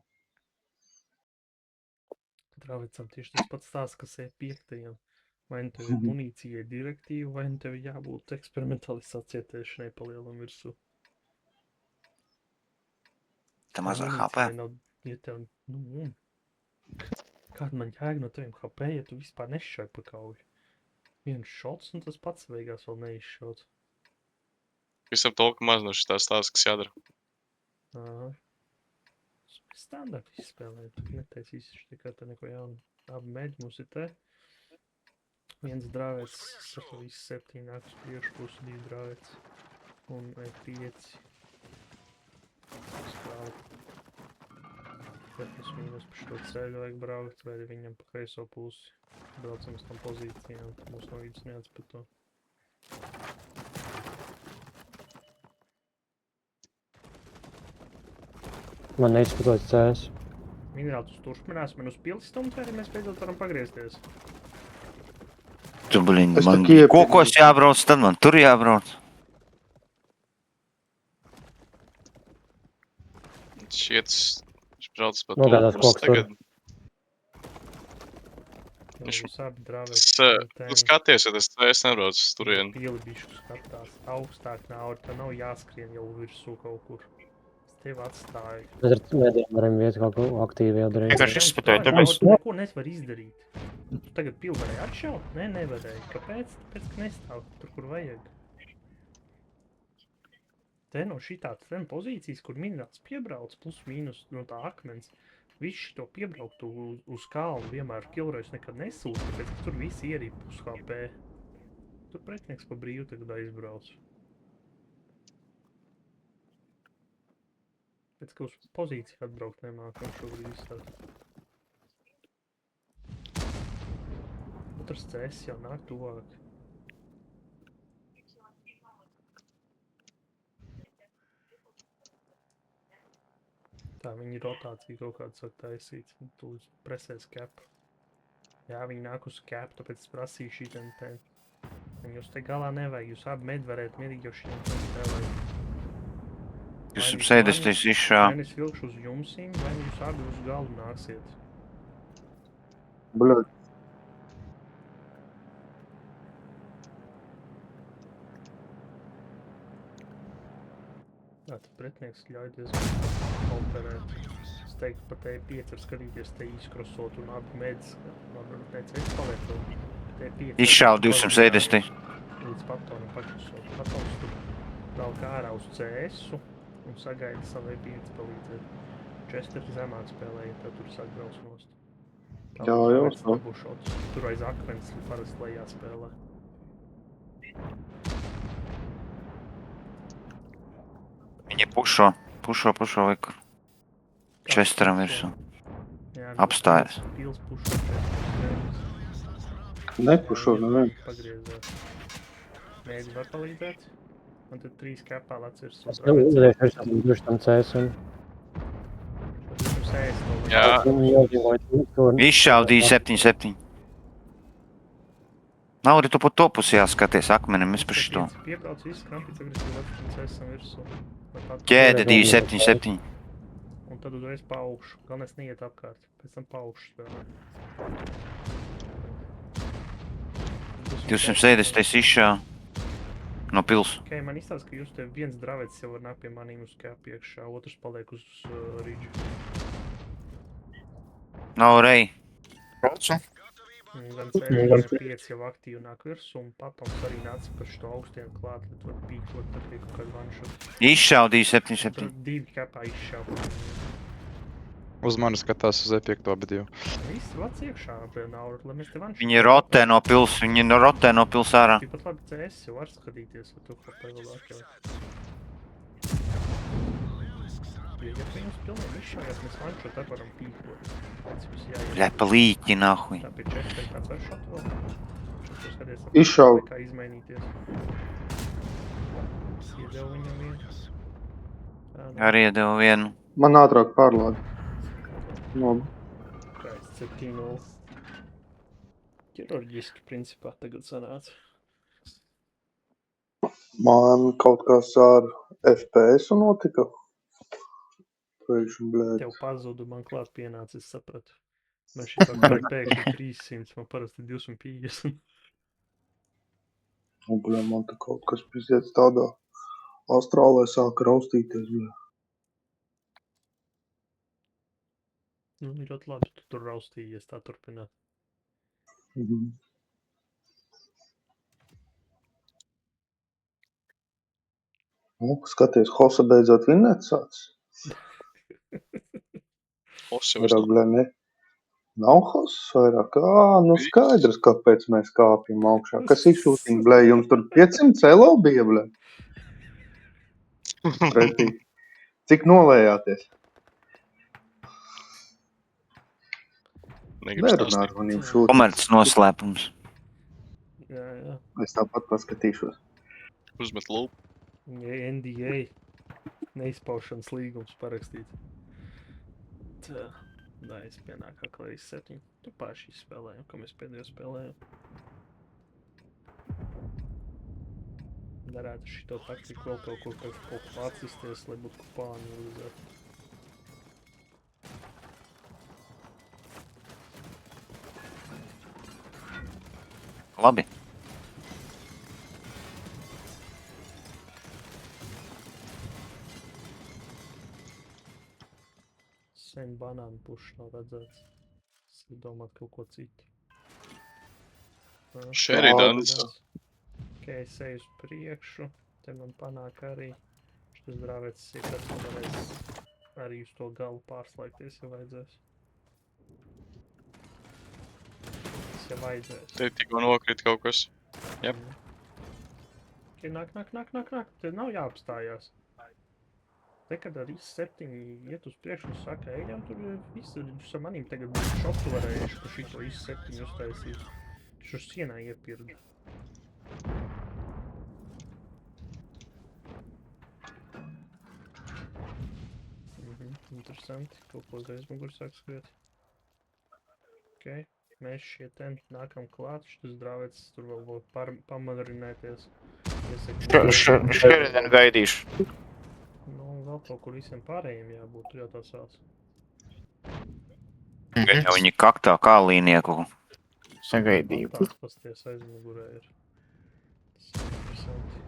Dravicam tieši tas pats stāsts, kas ir 5. Vai nu tev ir munīcija direktīva, vai nu tev jābūt eksperimentalizācijai tiešanai pa lielam virsū. Tā mazā Munīcijai HP. nav, ja tev, kāda man jēga no teviem HP, ja tu vispār nešauj pa kauju? Viens šots, un tas pats beigās vēl neizšauts. Visam tolku maz no šitā stāsta, kas jādara. Standarti izspēlēt, tu netaisīsi tikai te neko jaunu. Abi mēģi mums ir te. Viens drāvēts, saka, visi 7 nāk uz priekšu, plus 2 drāvēts. Un 5. Skrāv. Plus mīnus pa šo ceļu vajag braukt, vai arī viņam pa kreiso pusi. Braucam uz tam pozīcijām, tad mūs no vidus neatspato. man neizspatojas CS. Minerāli, tu turpinās man uz pili stumt, vai arī mēs beidzot varam pagriezties? Tu, blin, Es man tak iepirku. kokos jābrauc, tad man tur jābrauc. Šiets, viņš brauc pa Nogādās tolku. koks tur. Viņš- Jūs abi drāvēt. Tu skaties, ja tas es nebraucu uz turieni. Pili bišku skatās augstāk nauri, tā nav jāskrien jau virsū kaut kur. Es tevi atstāju. Mēs ar mēdiem varam vietu kaut ko aktīvi jau darīt. Vienkārši izspatoju, Davai, tāpēc- Nauri, tu neko nevar izdarīt. Tu tagad pilu varēji atšaut? Nē, nevarēji. Kāpēc? Tāpēc, ka nestāv tur, kur vajag. Te no šitāds ten pozīcijas, kur minerāls piebrauc, plus mīnus no tā akmens, viss šito piebrauktu uz kalnu vienmēr kilrojas nekad nesūta, tāpēc, ka tur visi ierīja pus HP. Tur pretinieks pa brīvu tagad aizbrauc. Pēc, ka uz pozīciju atbraukt nemākam šobrīd izstāt. Otrs CS jau nāk tuvāk. Tā, viņi rotācija kaut kādu saka taisīt. Tu presēs cap. Jā, viņi nāk uz cap, tāpēc es prasīju šī te. Jūs te galā nevajag, jūs abi med varētu mierīgi jau šī nevajag. 270 izšāva. Vai es vilkšu uz jumsīm, vai jūs abi uz galu nāksiet. Bļaļ, Jā, tad pretinieks ļauj diezgan operēt. Es teiktu, pat E5 var skatīties te izkrosot un abi medis. Man teica, es palieku te E5. Izšāva 270. Līdz patonam pakrosot. Patons tur vēl kā ārā uz CS-u un sagaida savu E5 palīdzēt. Chester zemāk spēlēja, tad tur sāk brauc nost. Jā, jā, tā. Tur aiz akmens parasti lejā spēlē. Viņi pušo liku. Chesteram virsū. Jā, Apstājas. Pils pušo Chesteram. nepušo nevien. Pagriezās. Mēģi var palīdzēt. Man tad 3 kapā atceras. Es neuzvarēšu virs tam CS un... Jā. Izšāva 277. Nauri, tu pa to pusi jāskaties akmenim, es par šito. Piebrauc viss krampīts agresīvi atceras esam virsū. Ķēde 277. Un tad uzreiz pa augšu. Galvenais neiet apkārt. Pēc tam pa augšu spēlē. 270 izšāva. No pils. Ok, man izstāsta, ka jūs te viens dravets jau var nākt pie manīm uz kā piekšā, otrs paliek uz ridžu. Nav rei. Gan C5 jau aktīvi nāk virsū, un Patons arī nāca par šo augstiem klāt, tad var pīkot, tad bija kaut kāds vanšot. Izšāva 277. Tad 2 kapā izšāva. Uz mani skatās uz E5, bet jau. Visi vats iekšā pie Nauru, lai mēs te vanšot. Viņi rotē no pils, ārā. Tikpat labi CS jau var skatīties, vai tu kaut vēl atļauj. Ja tu jums pilnīgi izšājās, mēs vanšot ar varam pīkot. Bļa, pa līķi, nahuj. Tā pie Chester kāds var šot vēl? Šot skaties, Izšauj. kā izmainīties. Es iedevu viņam vienu. Arī iedevu vienu. Man ātrāk pārlādi. Labi. Kā es 7-0. Ķirurģiski principā tagad sanāca. Man kaut kas ar FPS notika. Pēkšņi, blēd. Tev pazudu, man klāt pienāca, es sapratu. Man šitā pēkšņi 300, man parasti 250. Un, blē, man te kaut kas piziet tādā astrālē sāka raustīties, blē. Nu, ļoti labi, tu tur raustījies tā turpināt. Nu, skaties, Hosa beidzot vinnēt sācis. Vairāk, blē, ne. Nav Hosa vairāk. Nu skaidrs, kāpēc mēs kāpjam augšā. Kas izšūtīja, blē, jums tur 500 elo bija, blē? Pretī. Cik nolējāties? Nerunā ar maniem šūtīm. Komerc noslēpums. Jā. Es tāpat paskatīšos. Uzmet lūpu. Viņai NDA neizpaušanas līgums parakstīt. Tā, es pienāk aklējas 7. Tu paši spēlējam, ko mēs pēdējo spēlējam. Darētu šito taktiku vēl kaut ko atsisties, lai būtu kupāni uzēt. Labi. Sen banānu pušu nav redzēts. Es domāju kaut ko citu. Šeridans. Ok, es eju uz priekšu. Te man panāk arī. Šis drāvēts iekars un varēs arī uz to galu pārslēgties, ja vajadzēs. Tas ja vajadzēs. Te tikko nokrīt kaut kas. Jep. Ok, nāk. Te nav jāapstājās. Te, kad ar IS-7 iet uz priekšu un saka, ejam, tur viss, viņš ar manīm tagad būtu šoku varējuši, ka šito IS-7 uztaisīs. Viņš uz sienā iepirda. Interesanti, kaut ko uz aizmuguri sāk skriet. Ok, mēs šie ten nākam klāt, šitas drāvēts tur vēl var pamarinēties. Šeriden gaidīšu. Nu, vēl kaut kur visiem pārējiem jābūt, tur jau tā sauc. Ja viņi kaktā kā līnieku. Sagaidīju. Tāds pasties aizmugurē ir. Tas ir interesanti.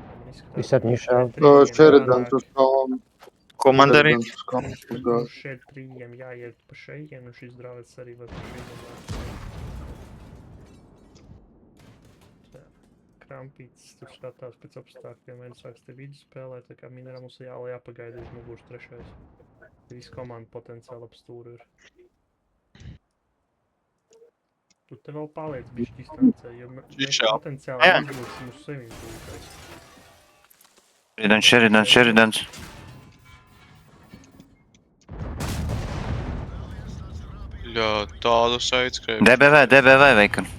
Man izskatās, IS-7 izšāva. Šeridans uz kalnu. Ko man darīt? Šeridans uz kalnu. Mums šeit trījiem jāiet pa šeien, un šis drāvēts arī var pa šeien nākt. Krampīts tur skatās pēc apstākļiem, viens sāks te vidu spēlēt, tā kā minerā mums jāpagaida uz muguras trešais. Viss komanda potenciāli ap stūru ir. Tu te vēl paliec bišķi distancē, jo mēs potenciāli izlūksim uz sevim tūkais. Šeridans. Jā, tādu saidskrēju. DBV veikam.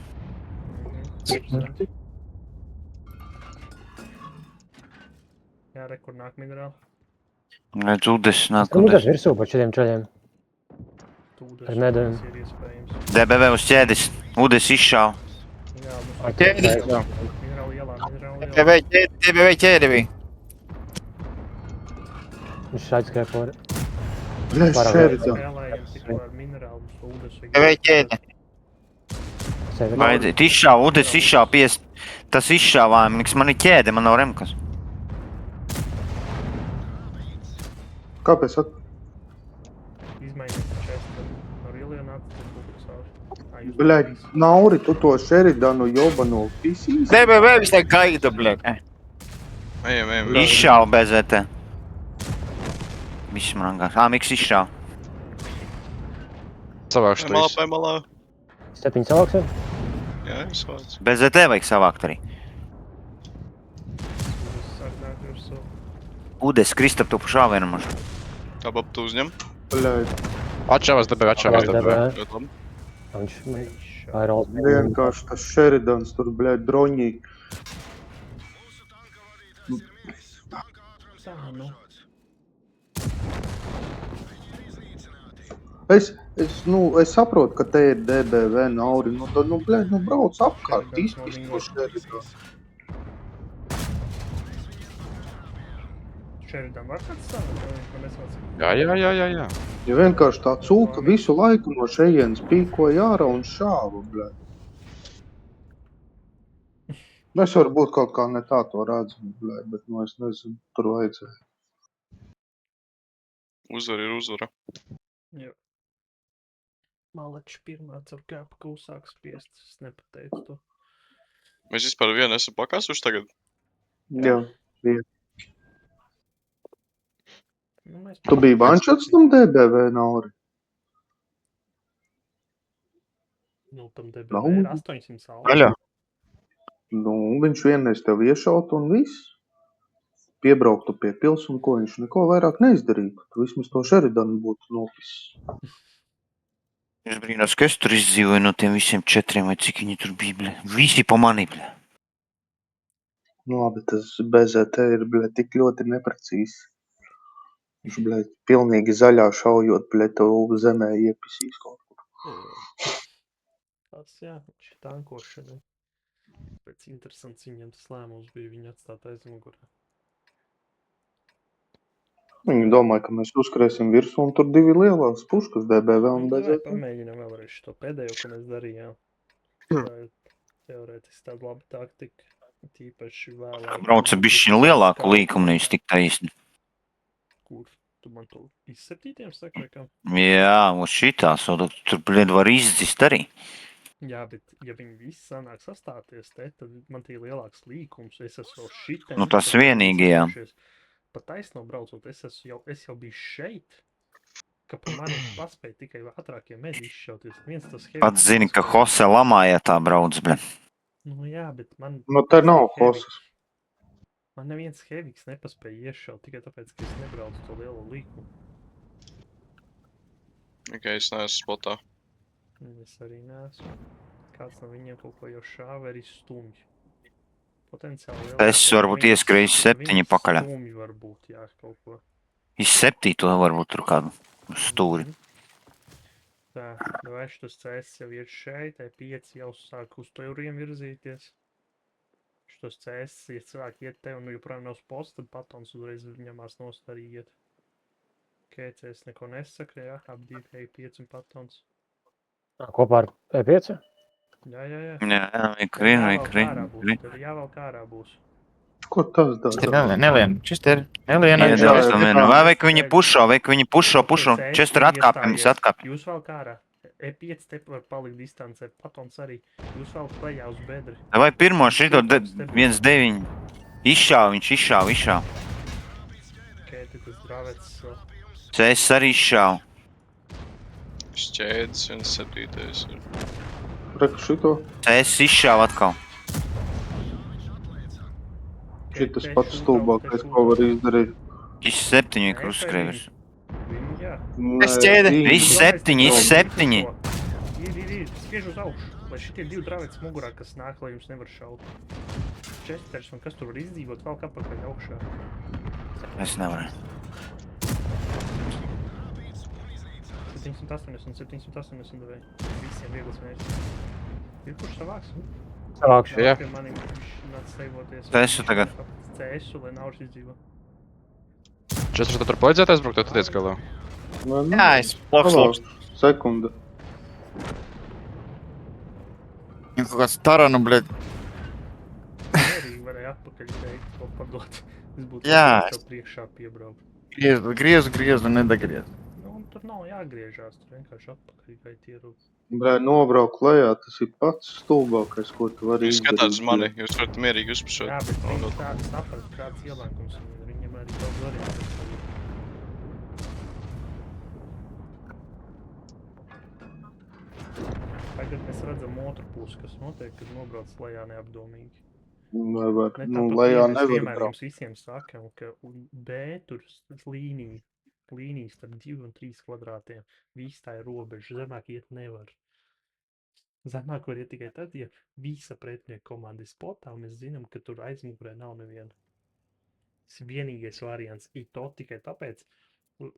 Jā, re, kur nāk minerāli. Redz, Udes nāk. Tur mudas virsū pa šitiem čaļiem. Tūdes Ar medēm. ir iespējams. DBV uz ķēdes. Udes izšāva. Jā, mums Ar ķēdes jau. minerāli ielā. DBV ķēdi. Viņš aizskrēja pori. Bļa, Šeridans. Spēlējam tikko ar minerālu, mums Tūdes DBV ķēdi. Sevi. Aiziet, izšāva, Udes izšāva pies. Tas izšāvājumniks, man ir ķēde, man nav remkas. Kāpēc? Izmainīt čestu ar Ilionātu, tad būtu savu. Bļaļ, Nauri, tu to Šeridanu jobano pisīs? DBV visai gaida, bļaļ. Ejam. Izšāva BZT. Viss man angās. Miks izšāva. Savākšu to Malā, visu. malā. 7 savāksim. Jā, izvāc. BZT vajag savākt arī. Sāk nāk virsū. Udes kristap tu pa šāvienu man. Tā bab tu uzņem. Bļaļ, Atšāvās DBV, atšāvās DBV. DBV. Ļoti labi. Viņš aerols. vienkārši tas Šeridans tur, bļaļ, droņī. Tā, nu. Es saprotu, ka te ir DBV Nauri, nu tad, bļaļ, brauc apkārt, Šeridans izpist no to viņa Šeridanu. Šeridan var kāds stāvēt, vai viņš man nesauc? Jā. Ja vienkārši tā cūka visu laiku no šejienes pīkoja ārā un šāva, bļaļ. Es varbūt kaut kā ne tā to redzu, bļaļ, bet, es nezinu, tur vajadzēja. Uzvara ir uzvara. Jā. Malečs pirmā caur kāpu kūsāk spiest, es nepateicu to. Mēs vispār vienu esam pakāsuši tagad. Jā. Nu, mēs Tu biji vanšots tam DBV Nauri? Nu, tam Nav. DBV ir 800 alga. Aļo. Nu, viņš vienreiz tev iešaut un viss. Piebrauktu pie pils un ko viņš neko vairāk neizdarītu. Tu vismaz to Šeridanu būtu nopis. Es brīnās, ka es tur izdzīvoju no tiem visiem 4 vai cik viņi tur bija, bļa. Visi pa mani, bļa. Nu, labi, tas BZT ir, bļaļ, tik ļoti neprecīzi. Viņš, bļaļ, pilnīgi zaļā šaujot, bļaļ, tev zemē iepisīs kaut kur. Tas, jā, viņš ir tankošana. Pēc interesants viņiem tas lēmums bija viņu atstāt aizmugurē. Viņi domāja, ka mēs uzkrēsim virsū un tur 2 lielās puškas DBV un Nu, davai BZT. pamēģinām vēlreiz šo pēdējo, ko mēs darījām. Tā ir teorētiski tāda laba taktika. Tīpaši vēlāk. Brauca bišķiņu lielāku līkumu, nevis tik taisni. Kur? Tu man to IS-7 saki vai kam? Jā, uz šitās, un tur, bļa, var izdzist arī. Jā, bet ja viņi visi sanāk sastāties te, tad man tie lielāks līkums. Es esmu vēl šitā. Nu, tas vienīgi, jā. Pa taisno braucot, es jau biju šeit, ka pa mani paspēja tikai ātrākie medi izšauties. Viens tas Pats zini, ka Jose Lamājā tā brauc, bļa. Nu jā, bet man... Nu, te nav hosas. Man neviens heaviks nepaspēja iešaut, tikai tāpēc, ka es nebraucu to lielo līkumu. Tikai es neesmu spotā. Es arī neesmu. Kāds no viņiem kaut ko jau šāva arī stumj. Potenciāli lielākais. Es varbūt ieskrēju 7 pakaļ. Stumj varbūt, jā, kaut ko. Iz 7 varbūt tur kādu stūri. Tā, vai šis CS jau ir šeit, E5 jau sāk uz turiem virzīties. Šis CS, ja cilvēki iet te un joprojām nav spots, tad patons uzreiz ņemās nost arī iet. KCS neko nesaka, jā, ap 2 E5 un patons. Kopā ar E5? Jā. Jā, ikrin. Tev jāvēl kārā būs. Ko tas dara? Nelien. Šis te ir Neliena. Iedevies to vienu. Vai viņi pušo. Čester atkāpjam. Jūs vēl kārā. E5 te var palikt distancē, patons arī. Jūs vēl plējā uz bedri. Vai pirmo šito 1-9. Viņš izšāva. Kēti, tas dravets. CS arī izšāva. Šķēdis 1-7 ir. Reku šito. CS izšāva atkal. Šitas pats stulbākais, ko var izdarīt. Iz 7 ir uzskrēvis. Jā. Es ķēdi. Iz 7. Ir. Spiež uz augšu. Lai šitie 2 dravets mugurā, kas nāk, lai jums nevar šaut. Česters un kas tur var izdzīvot, vēl kāpakaļ augšā. Es nevaru. 782. Visiem vieglas mērķis. Ir kurš savāks? Savākšu. Jā. Pie maniem viņš nāc seivoties. CS-u tagad. CS-u, lai nav šis dzīvo. Čestris, tu tur palīdzēt aizbraukt, tu tiec galā. Jā, es loks. Sekunda. Kaut kāds taranu, bļed. Mērīgi varēja atpakaļ teikt, ko padot. Es būtu Jā. tev priekšā piebraukt. Griezu, nedagriez. Nu, un tur nav jāgriežās, tur vienkārši atpakaļ gait ierūt. Brē, nobraukt lejā, tas ir pats stulbākais, ko tu vari Jūs izdarīt. skatāt uz mani, jūs varat mierīgi uzpušot. Jā, bet viņi tāds saprast, kāds ielēkums viņam ir. Viņam arī daudz variantus. Tagad mēs redzam otru pusi, kas notiek, kad nobrauc lejā neapdomīgi. Nevar, Ne, nu, tāpat lejā mēs nevar vienmēr braukt. jums visiem sakam, ka B tur līnijas starp 2 un 3 kvadrātiem. Viss tā ir robeža, zemāk iet nevar. Zemāk var iet tikai tad, ja visa pretinieka komanda ir spotā, un mēs zinām, ka tur aizmugurē nav neviena. Tas ir vienīgais variants. Ir to tikai tāpēc,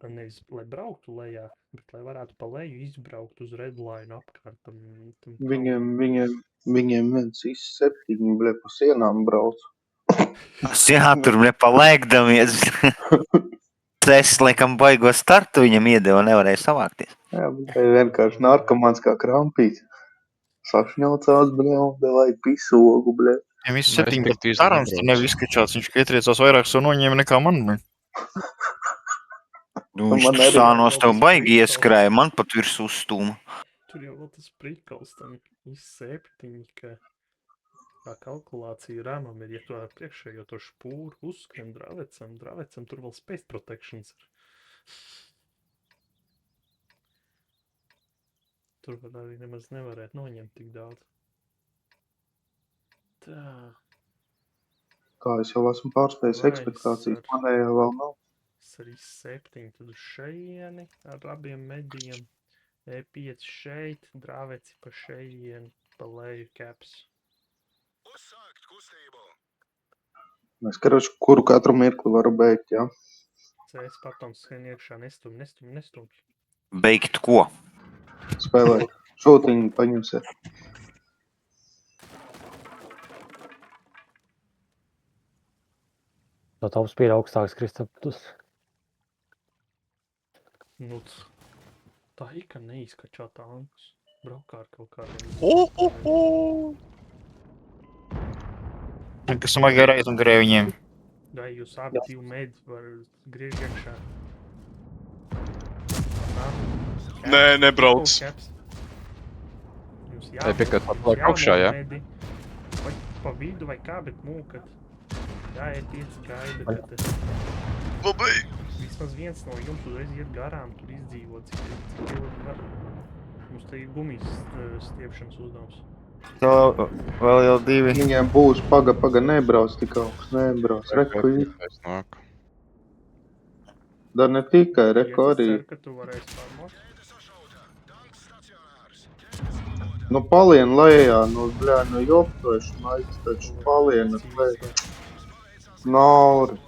nevis lai brauktu lejā, bet lai varētu pa leju izbraukt uz redline apkārt tam Viņiem viens iz 7, blē, pa sienām brauc. Jā, tur nepalēkdamies. CS, laikam, baigo startu viņam iedeva, nevarēja savākties. Jā, bet tā ir vienkārši narkomāns kā krampīts. Sašņaucās, blē, un devai pisogu, blē. Ja viss Nu, 7 respektīvi, tarans, tad nevis izskačāts, viņš ietriecās vairāk savu noņēma nekā man, bļed. Viņš Man tur arī sānos tev baigi ieskrēja, man pat virs uzstūma. Tur jau vēl tas prikals tam iz 7, ka tā kalkulācija rāmam ir, ja tu ar priekšējo to špūru uzskrien dravecam, tur vēl space protections ir. Tur var arī nemaz nevarēt noņemt tik daudz. Tā. Kā es jau esmu pārspējis Vai, ekspektācijas, sir. manējā vēl nav. Es arī 7, tad uz šeieni ar abiem medijiem. E5 šeit, drāveci pa šeieni, pa leju caps. Es karoči, kuru katru mirkli varu beigt, jā. CS patons skrien iekšā, nestum. Beigt ko? Spēlēt. Šūtiņu paņemsiet. To tavu spīra augstāks Kristaptus. Nu, tā ir, ka neizkačā tankus. Braukā ar kaut kādiem. Kas smagi reiz un grēja viņiem. Gai, jūs abi 2 medi var griež iekšā. Nē, nebrauc. Caps. jums Ej, piekrīt, jums paliek augšā, jā? jānomedi, vai pa vidu vai kā, bet, nu, kad jāiet pieci gaida, kad Labai! vismaz viens no jums uzreiz iet garām, tur izdzīvot, cik ilgi var. Mums te ir gumijas stiepšanas uzdevums. Tā vēl jau 2. Viņiem būs paga, nebrauc tik augsts, nebrauc. Reku ir. Es nāku. Dar ne tikai, reku Es arī. ceru, ka tu varēsi farmot. Nu, palien lejā, nu, bļā, nu, joptoši maiks, taču palien lejā. Nauri.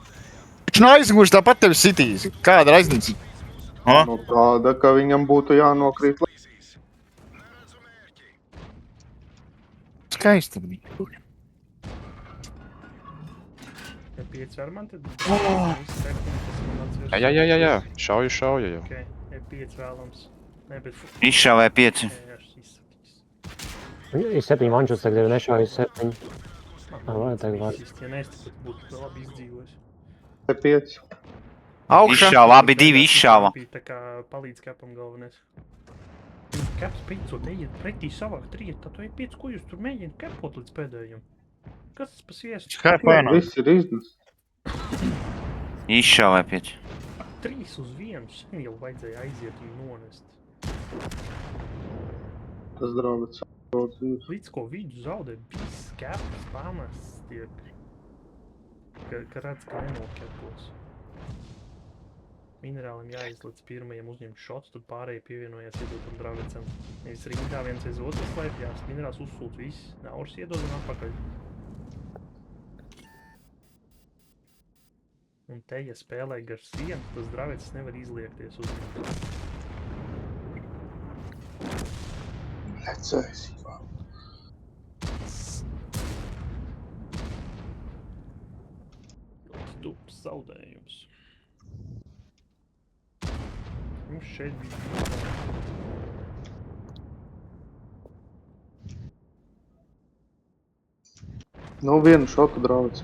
Viņš nav aizmuši tāpat tevi sitīs. Kāda raiznici? Ha? Nu, tāda, ka viņam būtu jānokrīt lejā. Skaisti. Ja 5 var man, tad Jā. Šauju jau. Ok, ja 5 vēlams. Nē, bet... Izšāvēja 5. Jā, izsakīs. Ir 7 vančus, tagad jau nešauju 7. Vai tagad var? Ja neesi, tad būtu labi izdzīvojis. Te 5. Augšā. Izšāva, abi 2 izšāva. Tā kā palīdz kapam galvenais. Kaps piecot, ejiet pretī savāk triet, tad tu ej 5, ko jūs tur mēģināt kapot līdz pēdējiem? Kas tas pa sviestu? Kā painā? Viss ir iznes. Izšāvēja 5. 3 uz 1, sen jau vajadzēja aiziet un nonest. Tas draugs sauc ir. Līdz ko vidu zaudē, viss kaps pamests tiek. Ka redz, ka nenokepos. Minerālim jāizlec pirmajiem uzņemt šots, tad pārējie pievienojies iedotam dragacam. Nevis rindā viens aiz otru slēpjās, minerāls uzsūt viss, Nauris iedod un atpakaļ. Un te, ja spēlē gars viens, tas dragacis nevar izliekties uzņemt. Lecēs. Stupts zaudējums. Mums šeit bija... Nu, vienu šotu draugs.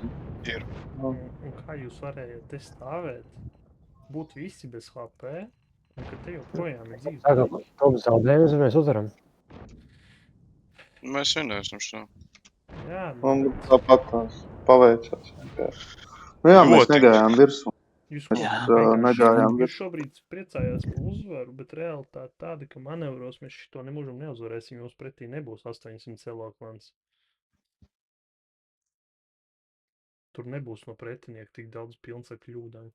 Ir. Un kā jūs varējāt te stāvēt? Būt visi bez HP, un ka te joprojām ir dzīves. Tagad top zaudējums, un mēs uzvaram. Mēs vienēsim šo. Jā, Un tāpat tās paveicās vienkārši. Nu jā, mēs Ļoti. negājām virsū. Jūs negājām jūs šobrīd priecājās par uzvaru, bet realitāte tāda, ka manevros mēs šito nemūžam neuzvarēsim, jūs pretī nebūs 800 celoklans. Tur nebūs no pretinieka tik daudz pilns ar kļūdām.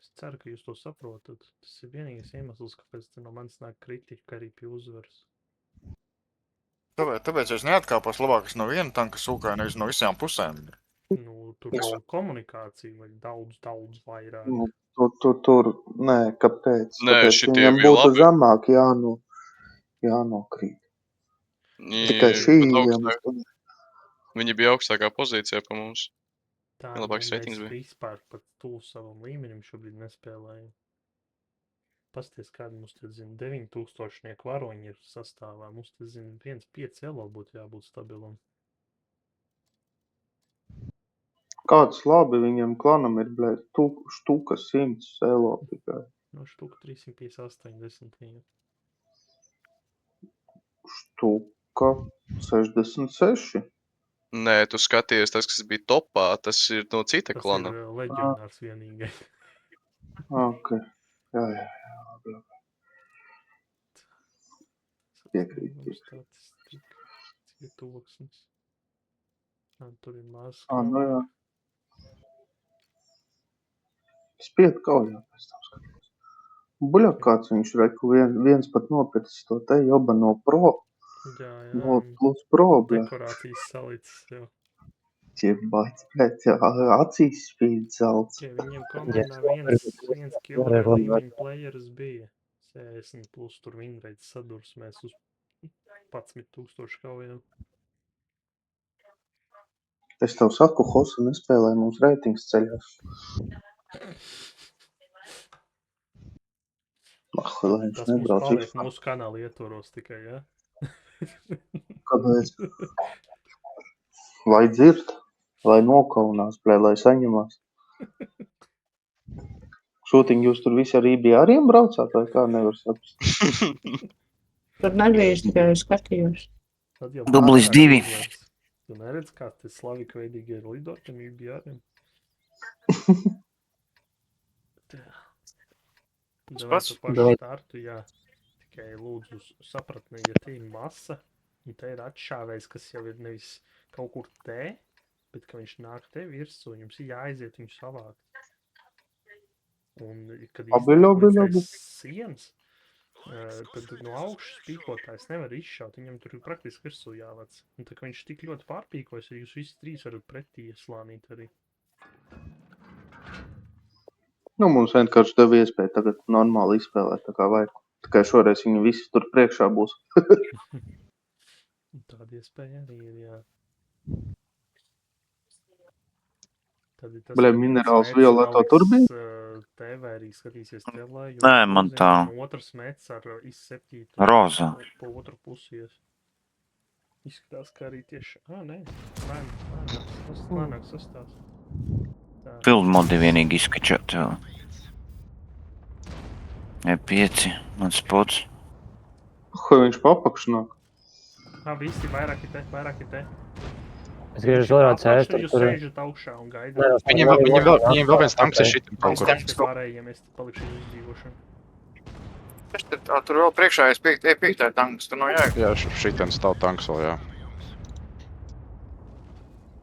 Es ceru, ka jūs to saprotat. Tas ir vienīgais iemesls, kāpēc te no manis nāk kritika arī pie uzvaras. Tāpēc es neatkāpos labāk no viena tanka sūkā, nevis no visām pusēm. Nu, tur nav komunikācija, vai daudz vairāk. Nu, tur, nē, kāpēc? Nē, Tāpēc šitie viņam bija būtu labi. zemāk jānokrīt. Tikai šī iemesla. Viņi bija augstākā pozīcijā pa mums. Tā, Labāks nu, ratings bija. Mēs vispār pat tuvu savam līmenim šobrīd nespēlējam. Pasties, kādi mums te zina, 9000 varoņi ir sastāvā. Mums te zina, 1,5 elo būtu jābūt stabilam. Kāds labi viņam klanam ir, blēd, štuka 100 elo tikai. No štuka 358 viņa. Štuka 66. Nē, tu skaties, tas, kas bija topā, tas ir no cita Tas klana. ir leģionārs vienīgais. Ok. Jā. Piekrīt. Statistika. Cik ir toksnis. Tur ir maz. Nu jā. Spiet kaujā pēc tam skatos. Buļā kāds viņš reku, viens pat nopircis to te joba no pro. Jā. No plus pro, blē. Dekorācijas salicis jau. Ķirbāts, blēt, acīs spīd zelts. Ja viņiem komandā viens killer līmeņa playeris bija 60 plus tur winrate sadursmēs uz 11,000 kaujām. Es tev saku, Hosa nespēlē, mums reitings ceļās. Lai viņš Tas mums nebrauc paliek vispār. mūsu kanāla ietvaros tikai, ja? Kāpēc? Lai dzird, lai nokaunās, blē, lai saņemās. Šūtiņ, jūs tur visi ar IBRiem braucāt, vai kā nevar saprast? Tur negriež, tikai skatījos. Tad jau Dublis pārāk 2. uzmērs. Tu neredz, kā tas slavika veidīgi ir lidotiem IBRiem? Davai pats? tu pašu Davai. startu, jā. Tikai lūdzu sapratni, ja te ir masa, un te ir atšāvējs, kas jau ir nevis kaut kur te, bet ka viņš nāk te virsū, un jums ir jāaiziet viņu savākt. Un, kad Labi, iznāk labi, līdz tai labi. sienas, tad no augšas pīkotājs nevar izšaut, viņam tur ir praktiski virsū jāvec. Un tā kā viņš tik ļoti pārpīkojas, jūs visi trīs varat pretī ieslānīt arī. Nu, mums vienkārši deva iespēju tagad normāli izspēlēt, tā kā vajag. Tikai šoreiz viņi visi tur priekšā būs. Un tāda iespēja arī ir, jā. Tad ir tas, Bļa, ka viens minerāls mets violeto paliks, tur bija? TV arī skatīsies telē, jo Nē, man uzzina, tā. un otrs mets ar izseptītu Roza. pa otru pusi ies. Izskatās, ka arī tieši... Nē, lēnāk sastās. Tā. Field modi vienīgi izskačot vēl. E5, mans spots. Ko viņš papakšu nāk? Visi vairāk ir te. Es griežu vēlreiz CS, Jūs tur ir. sēžat augšā un gaidat. Nē, Viņiem vēl viens tanks ir šitam kaut kur. Es te pārējiem, es te palikšu uz izdzīvošanu. Tur vēl priekšā ir 5. tanks, tur nav jēga. Jā, šitam stāv tanks vēl, jā.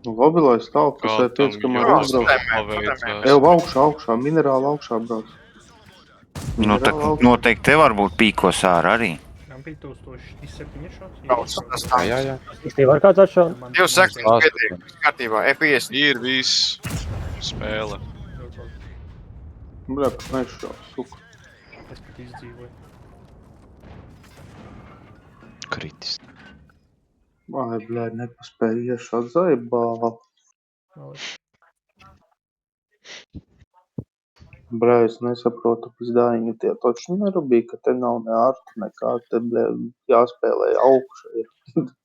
Nu, labi, lai stāv, kas Kā ir tam 5, kamēr uzbrauc. jāpaveicās? Jau augšā, minerāli augšā brauc. Nu, tā noteikti te varbūt pīkos ārā arī. Kam bija 1007 šots? Tas tā. Jā. Īsti var kāds atšaut? Jūs sakat, pietiek, kārtībā, F50. Ir viss spēle. Bļa, kas nešķaut, suka. Es pat izdzīvoju. Kritis. Ai, bļa, nepaspēju iešāt zaibā. Bļa, es nesaprotu, pizdājiņi tie toči nerubīja, ka te nav ne ārta, nekā te, bļa, jāspēlē augšā ir.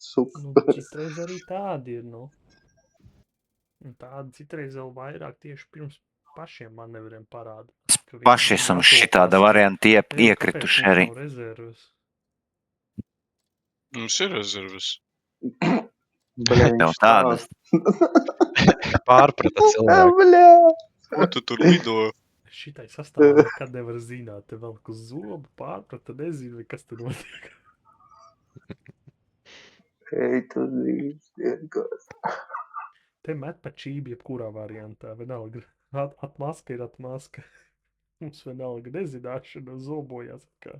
Suka. Nu, citreiz arī tādi ir, nu. Un tādi citreiz vēl vairāk tieši pirms pašiem manevriem parāda. ka viņi Paši esam gatavās. šitāda varianta Jā, iekrituši kāpēc arī. mums nav rezerves? Mums ir rezerves. Bļa, Tev viņš tādas. Pārprata cilvēku. Bļa. Ko tu tur lido? Šitai sastāvā nekad nevar zināt. Te vēl uz zobu pārprata, nezinu, vai kas tur notiek. Ej, tu zīves, vienkārši. Te met pa čībi jebkurā variantā. Vienalga. Atmaska ir atmaska. Mums vienalga nezināšana zobojās. Kā.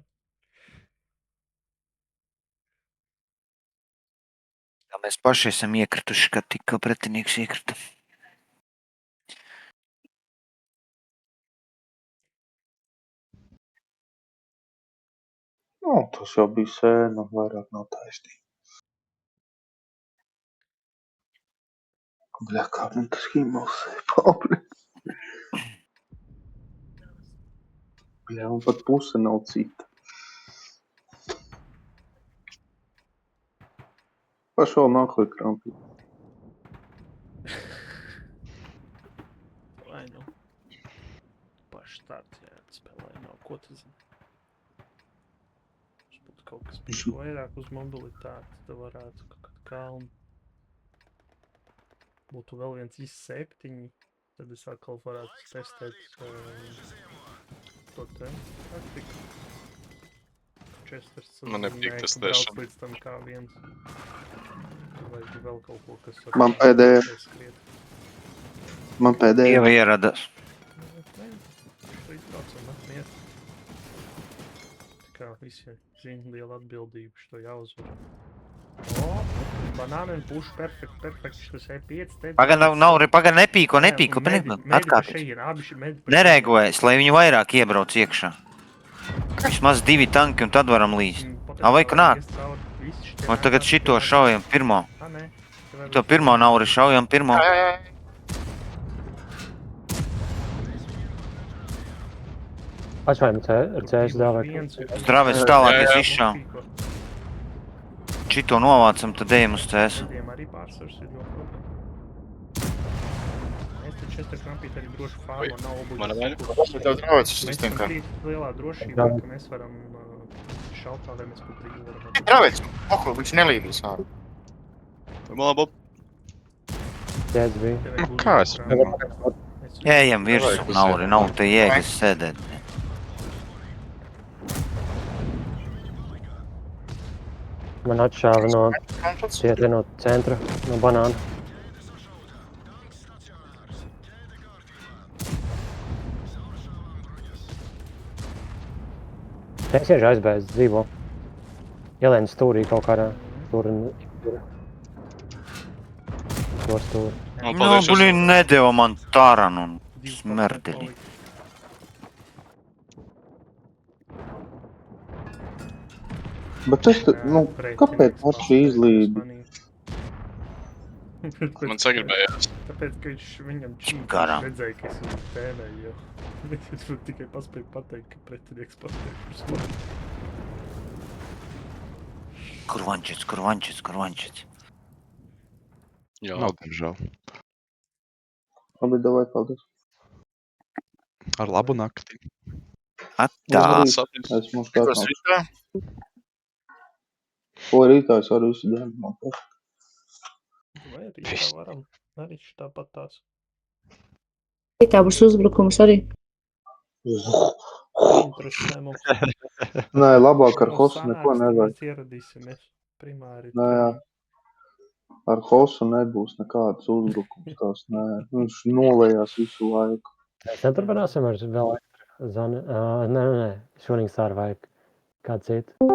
Tā mēs paši esam iekrituši, kad tikko pretinieks iekrita. Nu, tas jau bija sēna, vairāk nav taisnīgi. Bļa, kā man tas himals papli. Bļa, un pat puse nav cita. Paši vēl nāk lai krampi. Vai nu. Paši starts, jā, spēlē nav. Ko tu zini? Mums būtu kaut kas bija vairāk uz mobilitāti. Tad varētu kaut kādu kalnu. Būtu vēl viens IS-7. Tad es atkal varētu testēt to te taktiku. Chesters Man nepatīk zinēja, tas ka brauc tešana. līdz tam kā viens. Vai vēl kaut ko, kas... Man pēdējā. Skriet. Man pēdējā. Dieva ieradās. Nē, līdz braucam, atmiet. Tā kā visi zina liela atbildība, što jāuzvar. O, banānen puš perfekt, šis E5 te... Pagaid, nepīko, atkāpies. Nereagojas, lai viņu vairāk iebrauc iekšā. Vismaz 2 tanki un tad varam līst. Vai ka nāk? Vai tagad šito šaujam pirmo? To pirmo nauri šaujam pirmo. Atšķaidam ar CS dāvāju. Zdravēc tālāk es izšāvu. Šito novācam, tad ejam uz CS. Tādiem arī pārsvars ir ļoti labi. Mēs Tad Chester krampīt arī droši farmu, nav Mana obligāti. vaina. Tev draudz Mēs sistēma esam kā. tik lielā drošībā, ka mēs varam šaut tā, lai mēs pat brīvi varam. Draudz, pohu, viņš nelīdīs ārā. Malā, Bob. Jēdz bija. Tev vajag kā es uzlikt varu? krāmu. Es- Ejam virsū, nav te jēgas sēdēt. Man atšāva no cieti no centra, no banāna. Es iešu aizbēdz dzīvo. Ielēns stūrī kaut kādā tur un to stūri. Nu, Nu, paldies, blin, nedeva man taranu un Divi smerdeli. palika. Bet es te, nu, kāpēc ar šī izlīdi? Man sagribējās. Tāpēc, ka viņš viņam Garām. redzēja, ka es viņu tēmēju, jo es tikai paspēju pateikt, ka pretinieks paspēja par smagi. Kurvančits. Jā. Nav, diemžēl. Labi, davai, paldies. Ar labu nakti. Atā. Sapnis. Esmu uz Tikos kāds. rītā. Ko rītā es varu visu dienu mokāt? Vai arī tā varam? Arī tāpat tās. Tā būs uzbrukums arī. Interesē mums. Nē, labāk ar Mums hosu sanāks, neko tad nevajag. Mēs ieradīsimies primāri. Nē, ar hosu nebūs nekādas uzbrukums tās, nē. Viņš nolējās visu laiku. Mēs neturpināsim ar vēl Zani. Nē, šonīgi sār vajag kāds citu.